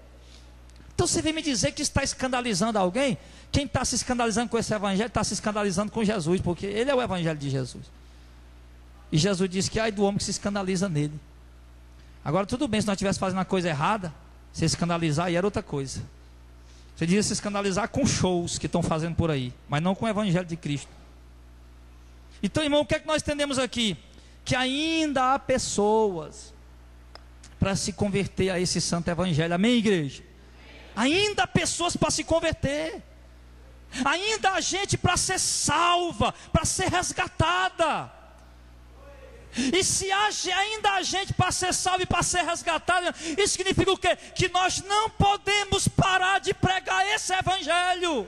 Então você vem me dizer que está escandalizando alguém? Quem está se escandalizando com esse evangelho, está se escandalizando com Jesus, porque ele é o evangelho de Jesus. E Jesus disse que ai do homem que se escandaliza nele. Agora tudo bem, se nós estivéssemos fazendo uma coisa errada, se escandalizar aí era outra coisa. Você devia se escandalizar com shows que estão fazendo por aí, mas não com o evangelho de Cristo. Então, irmão, o que é que nós entendemos aqui? Que ainda há pessoas para se converter a esse santo evangelho. Amém, igreja? Ainda há pessoas para se converter. Ainda há gente para ser salva, para ser resgatada. E se ainda há gente para ser salva e para ser resgatada, isso significa o quê? Que nós não podemos parar de pregar esse evangelho.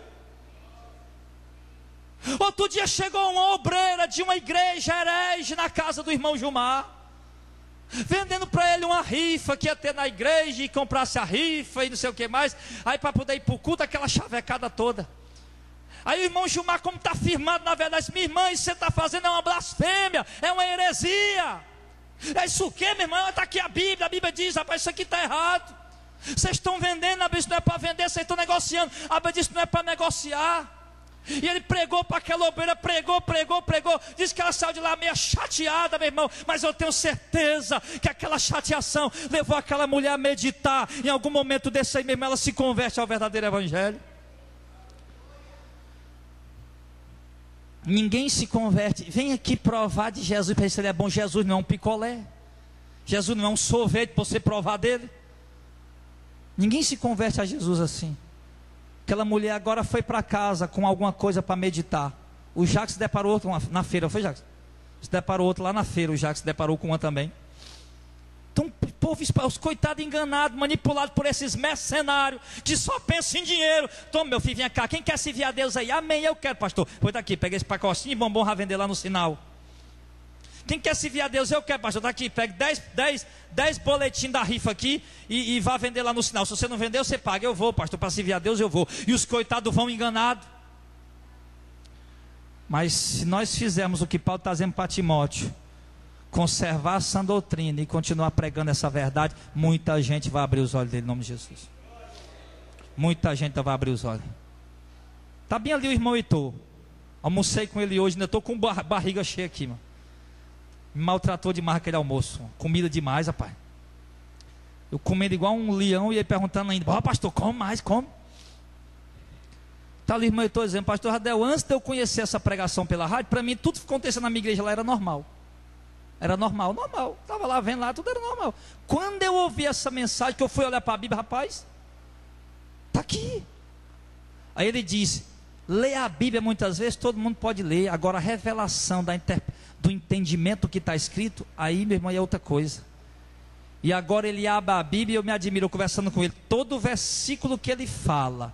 Outro dia chegou uma obreira de uma igreja herege na casa do irmão Gilmar, vendendo para ele uma rifa que ia ter na igreja, e comprasse a rifa e não sei o que mais, aí para poder ir para o culto, aquela chavecada toda. Aí o irmão Gilmar, como está firmado na verdade, disse: minha irmã, isso que você está fazendo é uma blasfêmia, é uma heresia. É isso o que, minha irmã? Está aqui a Bíblia diz, rapaz, isso aqui está errado. Vocês estão vendendo, a Bíblia não é para vender, vocês estão negociando, a Bíblia diz que não é para negociar. E ele pregou para aquela obreira, pregou. Diz que ela saiu de lá meio chateada, meu irmão. Mas eu tenho certeza que aquela chateação levou aquela mulher a meditar. Em algum momento desse aí mesmo, ela se converte ao verdadeiro evangelho. Ninguém se converte. Vem aqui provar de Jesus para ver se ele é bom. Jesus não é um picolé. Jesus não é um sorvete para você provar dele. Ninguém se converte a Jesus assim. Aquela mulher agora foi para casa com alguma coisa para meditar. O Jacques se deparou outro na feira, foi Jacques? Se deparou outro lá na feira, o Jacques se deparou com uma também. Então, o povo, os coitados enganados, manipulados por esses mercenários, que só pensam em dinheiro. Toma, meu filho, vem cá, quem quer servir a Deus aí? Amém, eu quero, pastor. Pois daqui, pega esse pacotinho de bombom, vai vender lá no sinal. Quem quer servir a Deus, eu quero, pastor. Está aqui, pega 10 boletins da rifa aqui e vá vender lá no sinal. Se você não vender, você paga. Eu vou, pastor, para servir a Deus, eu vou. E os coitados vão enganados. Mas se nós fizermos o que Paulo está dizendo para Timóteo, conservar a sã doutrina e continuar pregando essa verdade, muita gente vai abrir os olhos dele, em nome de Jesus. Muita gente vai abrir os olhos. Está bem ali o irmão Heitor. Almocei com ele hoje, ainda estou com barriga cheia aqui, mano. Me maltratou demais aquele almoço. Comida demais, rapaz. Eu comendo igual um leão e ele perguntando ainda: ó, pastor, come mais, come. Está ali, irmão, eu estou dizendo, pastor Radel, antes de eu conhecer essa pregação pela rádio, para mim tudo que acontecendo na minha igreja lá era normal. Era normal. Estava lá vendo lá, tudo era normal. Quando eu ouvi essa mensagem, que eu fui olhar para a Bíblia, rapaz, está aqui. Aí ele disse: ler a Bíblia muitas vezes todo mundo pode ler. Agora a revelação do entendimento que está escrito, aí, meu irmão, é outra coisa. E agora ele abre a Bíblia e eu me admiro, conversando com ele, todo versículo que ele fala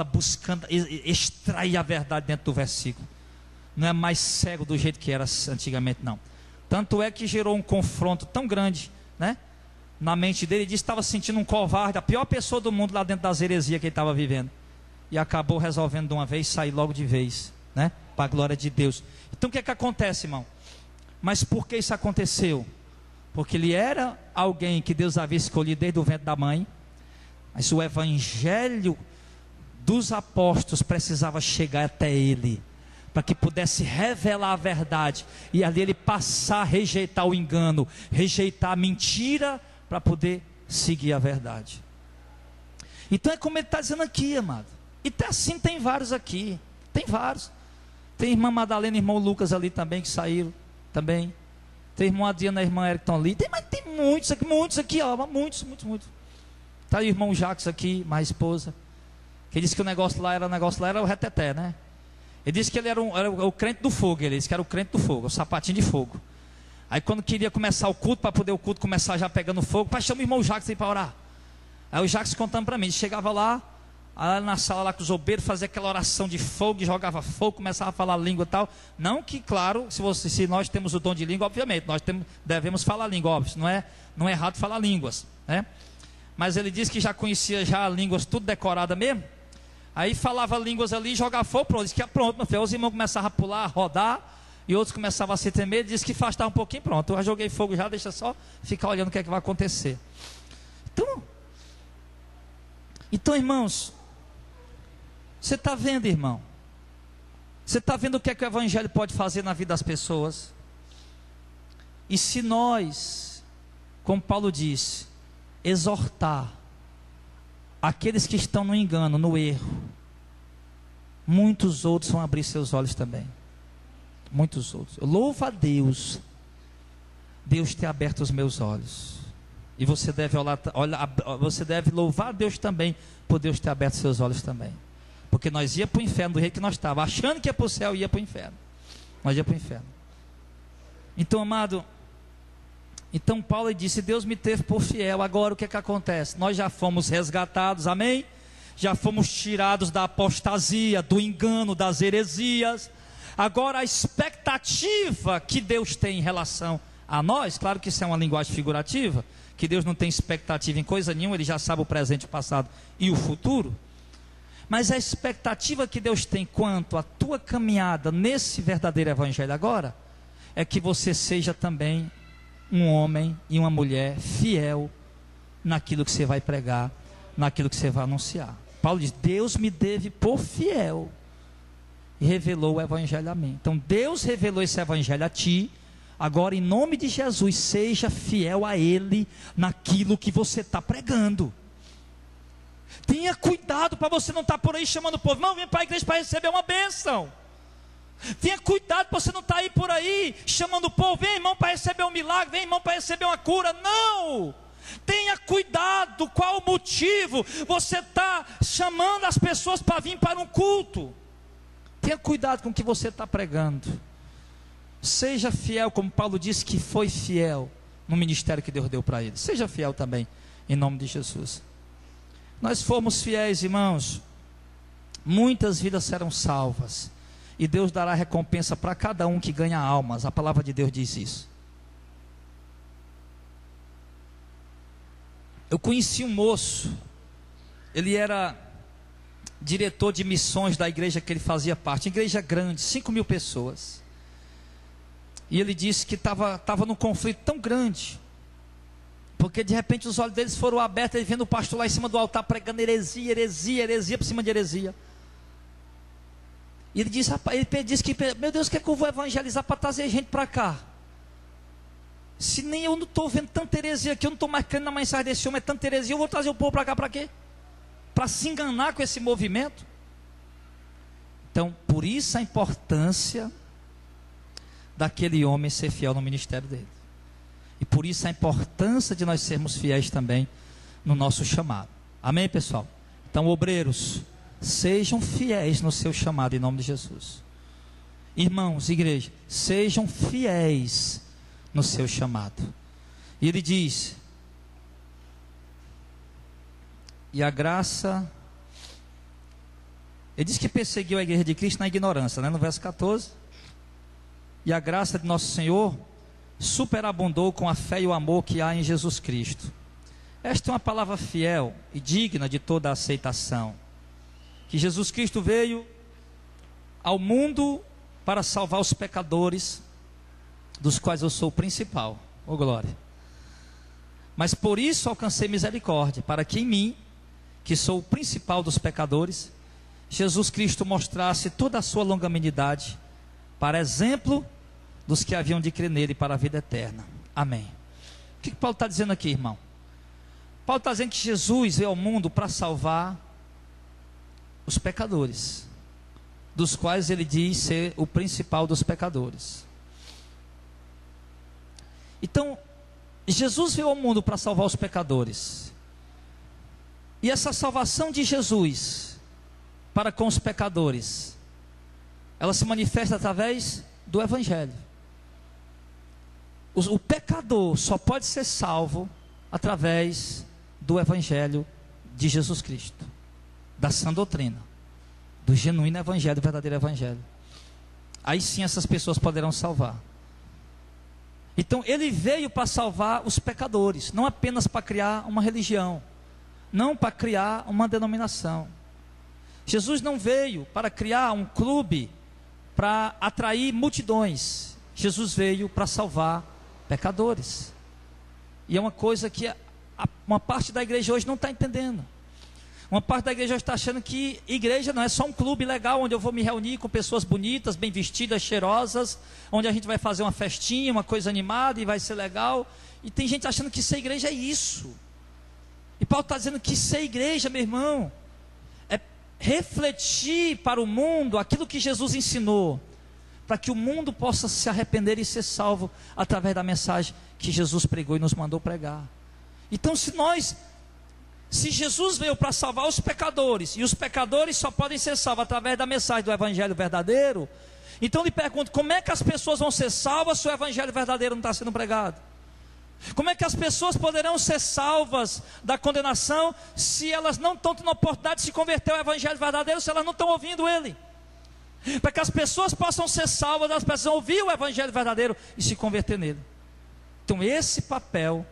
buscando extrair a verdade dentro do versículo. Não é mais cego do jeito que era antigamente, não. Tanto é que gerou um confronto tão grande, né, na mente dele. Ele disse que estava sentindo um covarde, a pior pessoa do mundo lá dentro das heresias que ele estava vivendo. E acabou resolvendo de uma vez sair logo de vez, né, para a glória de Deus. Então o que é que acontece, irmão? Mas por que isso aconteceu? Porque ele era alguém que Deus havia escolhido desde o ventre da mãe. Mas o evangelho dos apóstolos precisava chegar até ele, para que pudesse revelar a verdade, e ali ele passar a rejeitar o engano, rejeitar a mentira, para poder seguir a verdade. Então é como ele está dizendo aqui, amado. E tá assim, tem vários aqui, tem vários. Tem irmã Madalena e irmão Lucas ali também, que saíram também. Tem irmã Adriana e irmã Eric estão ali. Mas tem muitos aqui, ó, muitos. Está o irmão Jacques aqui, mais esposa, que disse que o negócio lá era o reteté, né? Ele disse que ele era o crente do fogo. Ele disse que era o crente do fogo, o sapatinho de fogo. Aí quando queria começar o culto, para poder o culto começar já pegando fogo, pai, chama o irmão Jacques aí para orar. Aí o Jacques contando para mim, ele chegava lá na sala lá com os obreiros, fazia aquela oração de fogo, jogava fogo, começava a falar língua e tal. Não que, claro, se nós temos o dom de língua, obviamente, devemos falar língua, óbvio, não é errado falar línguas, né? Mas ele disse que já conhecia já línguas tudo decorada mesmo. Aí falava línguas ali, jogava fogo, pronto, disse que pronto, meu filho. Os irmãos começavam a pular, a rodar, e outros começavam a se tremer. Ele disse que afastava um pouquinho, pronto, eu já joguei fogo já, deixa só ficar olhando o que é que vai acontecer. Então, irmãos, você está vendo, irmão? Você está vendo o que é que o evangelho pode fazer na vida das pessoas? E se nós, como Paulo disse, exortar aqueles que estão no engano, no erro, muitos outros vão abrir seus olhos também. Muitos outros. Louva a Deus, Deus tem aberto os meus olhos. E você deve você deve louvar a Deus também, por Deus ter aberto seus olhos também. Porque nós ia para o inferno do jeito que nós estávamos, achando que ia para o céu, ia para o inferno. Nós ia para o inferno. Então, amado, então Paulo disse: Deus me teve por fiel. Agora o que é que acontece? Nós já fomos resgatados, amém? Já fomos tirados da apostasia, do engano, das heresias. Agora a expectativa que Deus tem em relação a nós, claro que isso é uma linguagem figurativa, que Deus não tem expectativa em coisa nenhuma, Ele já sabe o presente, o passado e o futuro. Mas a expectativa que Deus tem quanto à tua caminhada nesse verdadeiro evangelho agora, é que você seja também um homem e uma mulher fiel naquilo que você vai pregar, naquilo que você vai anunciar. Paulo diz: Deus me teve por fiel e revelou o evangelho a mim. Então Deus revelou esse evangelho a ti. Agora, em nome de Jesus, seja fiel a Ele naquilo que você está pregando. Tenha cuidado para você não estar por aí chamando o povo, não, vem para a igreja para receber uma bênção. Tenha cuidado para você não estar aí por aí chamando o povo, vem irmão para receber um milagre, vem irmão para receber uma cura. Não! Tenha cuidado, qual o motivo você está chamando as pessoas para vir para um culto. Tenha cuidado com o que você está pregando. Seja fiel, como Paulo disse que foi fiel no ministério que Deus deu para ele. Seja fiel também, em nome de Jesus. Nós fomos fiéis, irmãos, muitas vidas serão salvas, e Deus dará recompensa para cada um que ganha almas. A palavra de Deus diz isso. Eu conheci um moço, ele era diretor de missões da igreja que ele fazia parte, igreja grande, 5.000 pessoas, e ele disse que estava num conflito tão grande, porque de repente os olhos deles foram abertos, ele vendo o pastor lá em cima do altar pregando heresia por cima de heresia. E ele disse, rapaz, ele disse que, meu Deus, o que é que eu vou evangelizar para trazer gente para cá? Se nem eu não estou vendo tanta heresia aqui, eu não estou mais crendo na mensagem desse homem, é tanta heresia, eu vou trazer o povo para cá para quê? Para se enganar com esse movimento? Então, por isso a importância daquele homem ser fiel no ministério dele. E por isso a importância de nós sermos fiéis também no nosso chamado. Amém, pessoal? Então, obreiros, sejam fiéis no seu chamado em nome de Jesus. Irmãos, igreja, sejam fiéis no seu chamado. E ele diz: e a graça, ele diz que perseguiu a igreja de Cristo na ignorância, né? No verso 14. E a graça de nosso Senhor superabundou com a fé e o amor que há em Jesus Cristo. Esta é uma palavra fiel e digna de toda a aceitação. Que Jesus Cristo veio ao mundo para salvar os pecadores, dos quais eu sou o principal. Oh glória! Mas por isso alcancei misericórdia, para que em mim, que sou o principal dos pecadores, Jesus Cristo mostrasse toda a sua longanimidade, para exemplo dos que haviam de crer nele para a vida eterna. Amém. O que Paulo está dizendo aqui, irmão? Paulo está dizendo que Jesus veio ao mundo para salvar os pecadores, dos quais ele diz ser o principal dos pecadores. Então, Jesus veio ao mundo para salvar os pecadores, e essa salvação de Jesus para com os pecadores, ela se manifesta através do Evangelho. O pecador só pode ser salvo através do Evangelho de Jesus Cristo, da sã doutrina, do genuíno Evangelho, do verdadeiro Evangelho. Aí sim essas pessoas poderão salvar. Então ele veio para salvar os pecadores, não apenas para criar uma religião, não para criar uma denominação. Jesus não veio para criar um clube para atrair multidões. Jesus veio para salvar pecadores. E é uma coisa que uma parte da igreja hoje não está entendendo. Uma parte da igreja hoje está achando que igreja não é só um clube legal, onde eu vou me reunir com pessoas bonitas, bem vestidas, cheirosas, onde a gente vai fazer uma festinha, uma coisa animada e vai ser legal. E tem gente achando que ser igreja é isso. E Paulo está dizendo que ser igreja, meu irmão, é refletir para o mundo aquilo que Jesus ensinou, para que o mundo possa se arrepender e ser salvo através da mensagem que Jesus pregou e nos mandou pregar. Então, se Jesus veio para salvar os pecadores, e os pecadores só podem ser salvos através da mensagem do Evangelho verdadeiro, então eu lhe pergunto, como é que as pessoas vão ser salvas se o Evangelho verdadeiro não está sendo pregado? Como é que as pessoas poderão ser salvas da condenação se elas não estão tendo a oportunidade de se converter ao Evangelho verdadeiro, se elas não estão ouvindo ele? Para que as pessoas possam ser salvas, elas precisam ouvir o Evangelho verdadeiro e se converter nele. Então esse papel,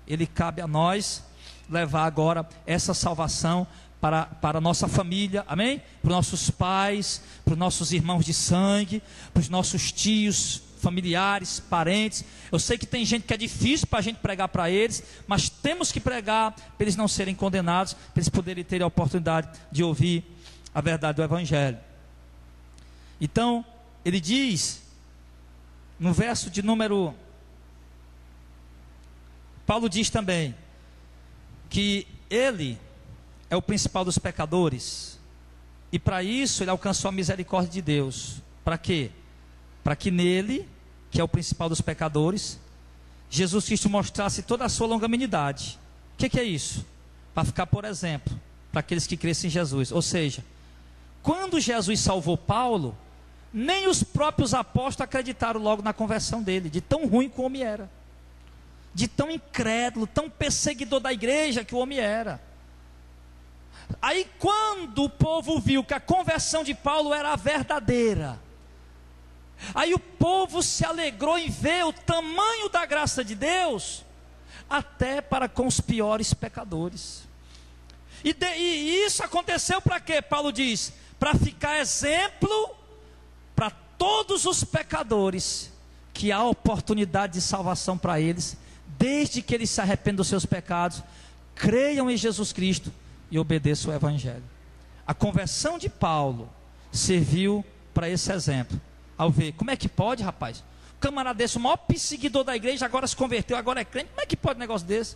ele cabe a nós levar agora essa salvação para a nossa família, amém? Para os nossos pais, para os nossos irmãos de sangue, para os nossos tios, familiares, parentes. Eu sei que tem gente que é difícil para a gente pregar para eles, mas temos que pregar para eles não serem condenados, para eles poderem ter a oportunidade de ouvir a verdade do Evangelho. Então, ele diz, no verso de número... Paulo diz também, que ele é o principal dos pecadores, e para isso ele alcançou a misericórdia de Deus. Para quê? Para que nele, que é o principal dos pecadores, Jesus Cristo mostrasse toda a sua longanimidade. O que é isso? Para ficar por exemplo, para aqueles que crescem em Jesus. Ou seja, quando Jesus salvou Paulo, nem os próprios apóstolos acreditaram logo na conversão dele, de tão ruim que o homem era, de tão incrédulo, tão perseguidor da igreja que o homem era. Aí quando o povo viu que a conversão de Paulo era a verdadeira, aí o povo se alegrou em ver o tamanho da graça de Deus, até para com os piores pecadores. E isso aconteceu para quê? Paulo diz, para ficar exemplo para todos os pecadores, que há oportunidade de salvação para eles, desde que eles se arrependam dos seus pecados, creiam em Jesus Cristo e obedeçam o Evangelho. A conversão de Paulo serviu para esse exemplo. Ao ver, como é que pode, rapaz? O camarada desse, o maior perseguidor da igreja, agora se converteu, agora é crente. Como é que pode um negócio desse?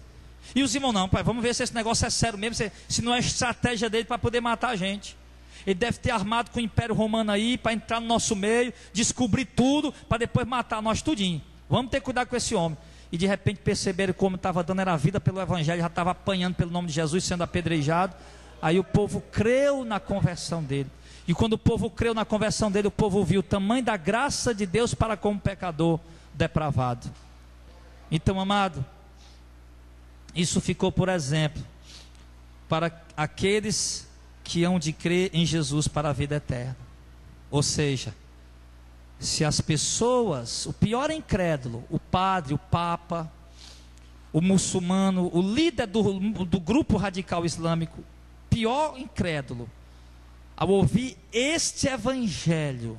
E os irmãos, não, pai, vamos ver se esse negócio é sério mesmo, se não é estratégia dele para poder matar a gente. Ele deve ter armado com o Império Romano aí, para entrar no nosso meio, descobrir tudo, para depois matar nós tudinho. Vamos ter cuidado com esse homem. E de repente perceberam como estava dando era a vida pelo Evangelho, já estava apanhando pelo nome de Jesus, sendo apedrejado. Aí o povo creu na conversão dele. E quando o povo creu na conversão dele, o povo viu o tamanho da graça de Deus para com o pecador depravado. Então, amado, isso ficou por exemplo para aqueles que hão de crer em Jesus para a vida eterna. Ou seja, se as pessoas, o pior incrédulo, o padre, o papa, o muçulmano, o líder do grupo radical islâmico, pior incrédulo, ao ouvir este evangelho,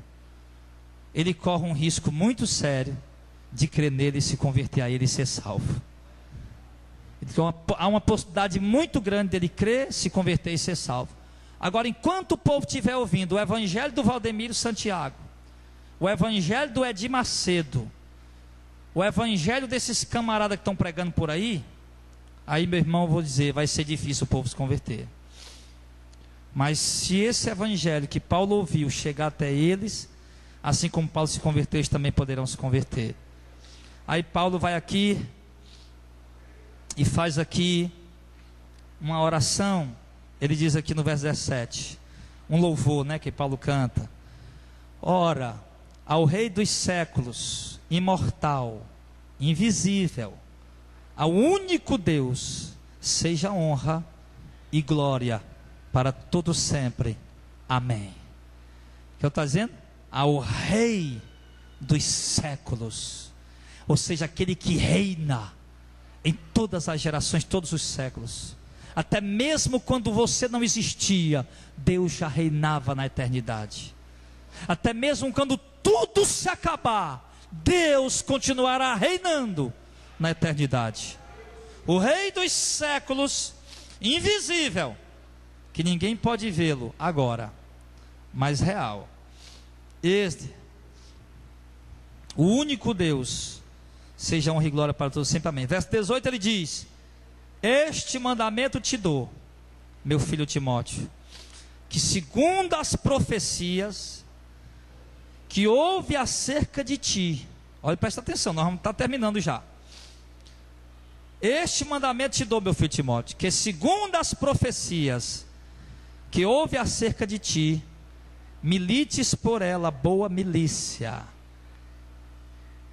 ele corre um risco muito sério de crer nele, se converter a ele e ser salvo. Então há uma possibilidade muito grande dele crer, se converter e ser salvo. Agora, enquanto o povo estiver ouvindo o evangelho do Valdemiro Santiago, o evangelho do Edir Macedo, o evangelho desses camaradas que estão pregando por aí, aí, meu irmão, eu vou dizer, vai ser difícil o povo se converter. Mas se esse evangelho que Paulo ouviu chegar até eles, assim como Paulo se converteu, eles também poderão se converter. Aí Paulo vai aqui e faz aqui uma oração. Ele diz aqui no verso 17, um louvor, né, que Paulo canta. Ora, ao Rei dos séculos, imortal, invisível, ao único Deus, seja honra e glória para todo sempre. Amém. O que eu estou dizendo? Ao Rei dos séculos, ou seja, aquele que reina em todas as gerações, todos os séculos. Até mesmo quando você não existia, Deus já reinava na eternidade. Até mesmo quando tudo se acabar, Deus continuará reinando na eternidade. O Rei dos séculos, invisível, que ninguém pode vê-lo agora, mas real. Este, o único Deus, seja honra e glória para todos sempre. Amém. Verso 18 ele diz: este mandamento te dou, meu filho Timóteo, que segundo as profecias que houve acerca de ti, olha, presta atenção, nós vamos estar terminando já. Este mandamento te dou, meu filho Timóteo, que segundo as profecias que houve acerca de ti, milites por ela boa milícia,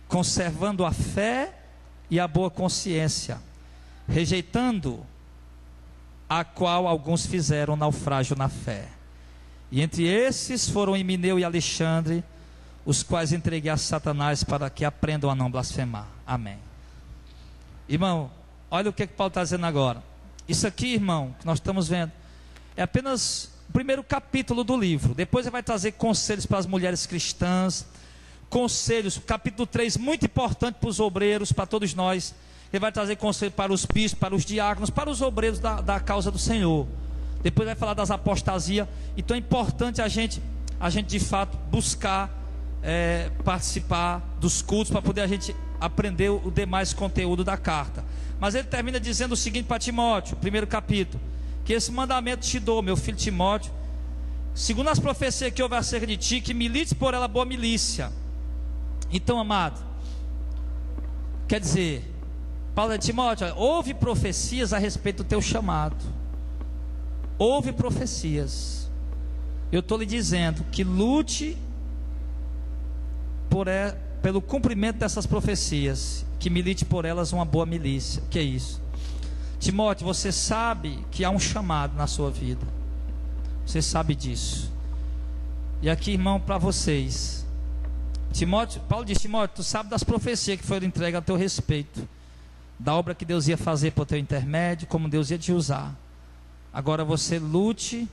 conservando a fé e a boa consciência, rejeitando a qual alguns fizeram naufrágio na fé. E entre esses foram Himeneu e Alexandre, os quais entreguei a Satanás para que aprendam a não blasfemar. Amém. Irmão, olha o que Paulo está dizendo agora. Isso aqui, irmão, que nós estamos vendo, é apenas o primeiro capítulo do livro. Depois ele vai trazer conselhos para as mulheres cristãs, conselhos, capítulo 3, muito importante para os obreiros, para todos nós. Ele vai trazer conselho para os bispos, para os diáconos, para os obreiros da causa do Senhor. Depois vai falar das apostasias. Então é importante a gente a gente de fato buscar participar dos cultos, para poder a gente aprender o demais conteúdo da carta. Mas ele termina dizendo o seguinte para Timóteo, primeiro capítulo: que esse mandamento te dou, meu filho Timóteo, segundo as profecias que houve acerca de ti, que milites por ela boa milícia. Então, amado, quer dizer, Paulo de Timóteo, houve profecias a respeito do teu chamado. Houve profecias. Eu estou lhe dizendo que lute pelo cumprimento dessas profecias, que milite por elas uma boa milícia. Que é isso? Timóteo, você sabe que há um chamado na sua vida. Você sabe disso. E aqui, irmão, para vocês, Timóteo, Paulo diz: Timóteo, tu sabe das profecias que foram entregues a teu respeito, da obra que Deus ia fazer por teu intermédio, como Deus ia te usar. Agora você lute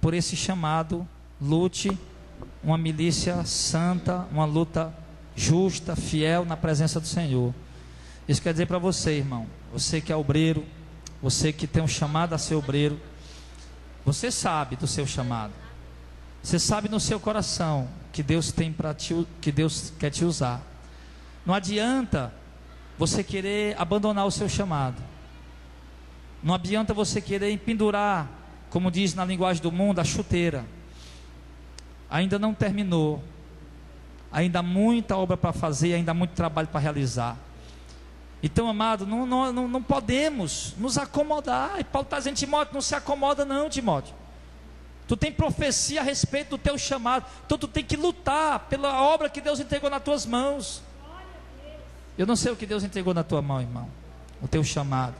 por esse chamado, lute uma milícia santa, uma luta justa, fiel na presença do Senhor. Isso quer dizer para você, irmão, você que é obreiro, você que tem um chamado a ser obreiro, você sabe do seu chamado, você sabe no seu coração que Deus tem para ti, que Deus quer te usar. Não adianta você querer abandonar o seu chamado. Não adianta você querer empendurar, como diz na linguagem do mundo, a chuteira. Ainda não terminou. Ainda há muita obra para fazer, ainda há muito trabalho para realizar. Então, amado, não podemos nos acomodar. E Paulo está dizendo: Timóteo, não se acomoda não, Timóteo. Tu tem profecia a respeito do teu chamado. Então tu tem que lutar pela obra que Deus entregou nas tuas mãos. Eu não sei o que Deus entregou na tua mão, irmão. O teu chamado.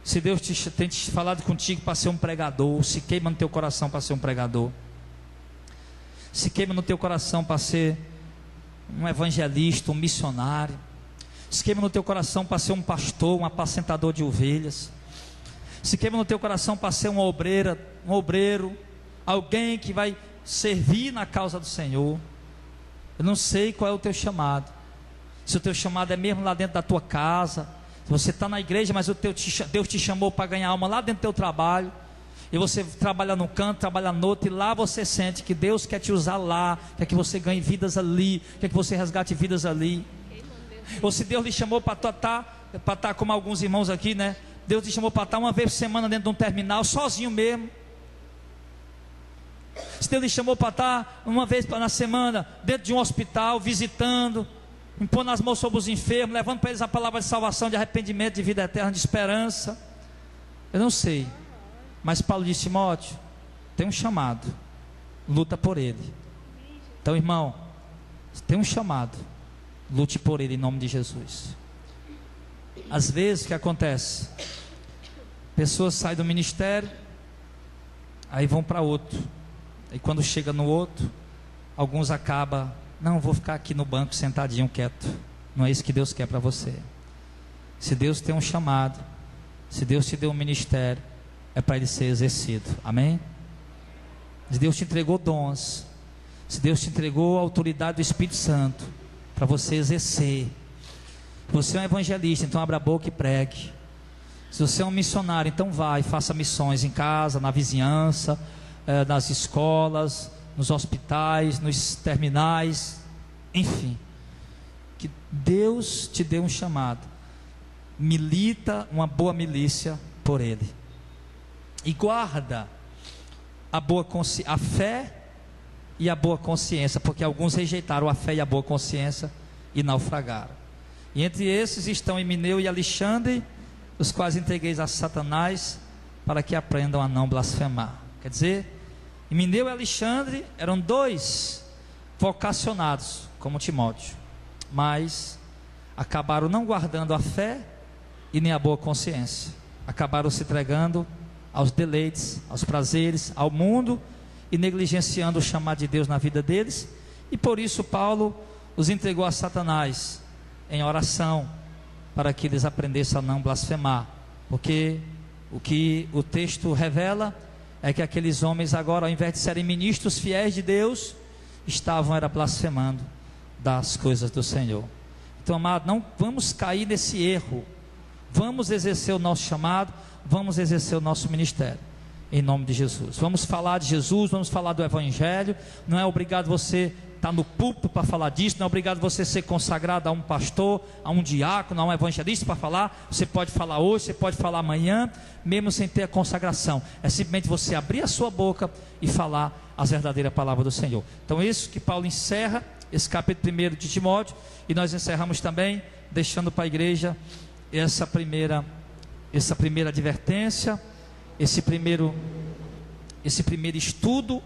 Se Deus tem te falado contigo para ser um pregador, se queima no teu coração para ser um pregador. Se queima no teu coração para ser um evangelista, um missionário. Se queima no teu coração para ser um pastor, um apacentador de ovelhas. Se queima no teu coração para ser um obreiro, alguém que vai servir na causa do Senhor. Eu não sei qual é o teu chamado. Se o teu chamado é mesmo lá dentro da tua casa, se você está na igreja, mas Deus te chamou para ganhar alma lá dentro do teu trabalho, e você trabalha num canto, trabalha no outro, e lá você sente que Deus quer te usar lá, quer que você ganhe vidas ali, quer que você resgate vidas ali. Ou se Deus lhe chamou para estar como alguns irmãos aqui, né? Deus lhe chamou para estar uma vez por semana dentro de um terminal, sozinho mesmo. Se Deus lhe chamou para estar uma vez na semana dentro de um hospital, visitando, impondo as mãos sobre os enfermos, levando para eles a palavra de salvação, de arrependimento, de vida eterna, de esperança. Eu não sei, mas Paulo disse: Timóteo, tem um chamado, luta por ele. Então, irmão, tem um chamado, lute por ele em nome de Jesus. Às vezes o que acontece? Pessoas saem do ministério, aí vão para outro, e quando chega no outro, alguns acabam: não, vou ficar aqui no banco sentadinho quieto. Não é isso que Deus quer para você. Se Deus tem um chamado, se Deus te deu um ministério, é para ele ser exercido. Amém? Se Deus te entregou dons, se Deus te entregou a autoridade do Espírito Santo para você exercer. Você é um evangelista, então abra a boca e pregue. Se você é um missionário, então vai, faça missões em casa, na vizinhança, nas escolas, nos hospitais, nos terminais, enfim. Que Deus te dê um chamado. Milita uma boa milícia por ele. E guarda a fé e a boa consciência, porque alguns rejeitaram a fé e a boa consciência e naufragaram. E entre esses estão Himeneu e Alexandre, os quais entreguei a Satanás, para que aprendam a não blasfemar. Quer dizer, Himeneu e Alexandre eram dois vocacionados, como Timóteo, mas acabaram não guardando a fé e nem a boa consciência. Acabaram se entregando aos deleites, aos prazeres, ao mundo, e negligenciando o chamado de Deus na vida deles. E por isso Paulo os entregou a Satanás em oração, para que eles aprendessem a não blasfemar. Porque o que o texto revela é que aqueles homens agora, ao invés de serem ministros fiéis de Deus, estavam blasfemando das coisas do Senhor. Então, amado, não vamos cair nesse erro. Vamos exercer o nosso chamado, vamos exercer o nosso ministério. em nome de Jesus. Vamos falar de Jesus, vamos falar do Evangelho. Não é obrigado você estar no púlpito para falar disso, não é obrigado você ser consagrado a um pastor, a um diácono, a um evangelista para falar. Você pode falar hoje, você pode falar amanhã, mesmo sem ter a consagração. É simplesmente você abrir a sua boca e falar as verdadeiras palavras do Senhor. Então isso que Paulo encerra, esse capítulo 1 de Timóteo, e nós encerramos também, deixando para a igreja essa primeira advertência, esse primeiro estudo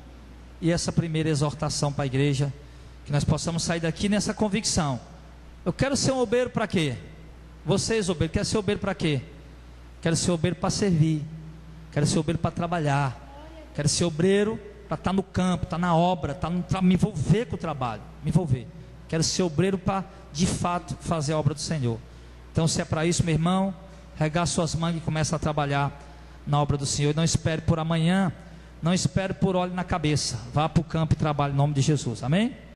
e essa primeira exortação para a igreja, que nós possamos sair daqui nessa convicção. Eu quero ser um obreiro para quê? Vocês obreiros, querem ser obreiro para quê? Quero ser obreiro para servir, quero ser obreiro para trabalhar, quero ser obreiro para estar no campo, estar na obra, para me envolver com o trabalho, me envolver. Quero ser obreiro para, de fato, fazer a obra do Senhor. Então, se é para isso, meu irmão, regaça suas mangas e começa a trabalhar na obra do Senhor. Não espere por amanhã, não espere por óleo na cabeça. Vá para o campo e trabalhe em nome de Jesus, amém?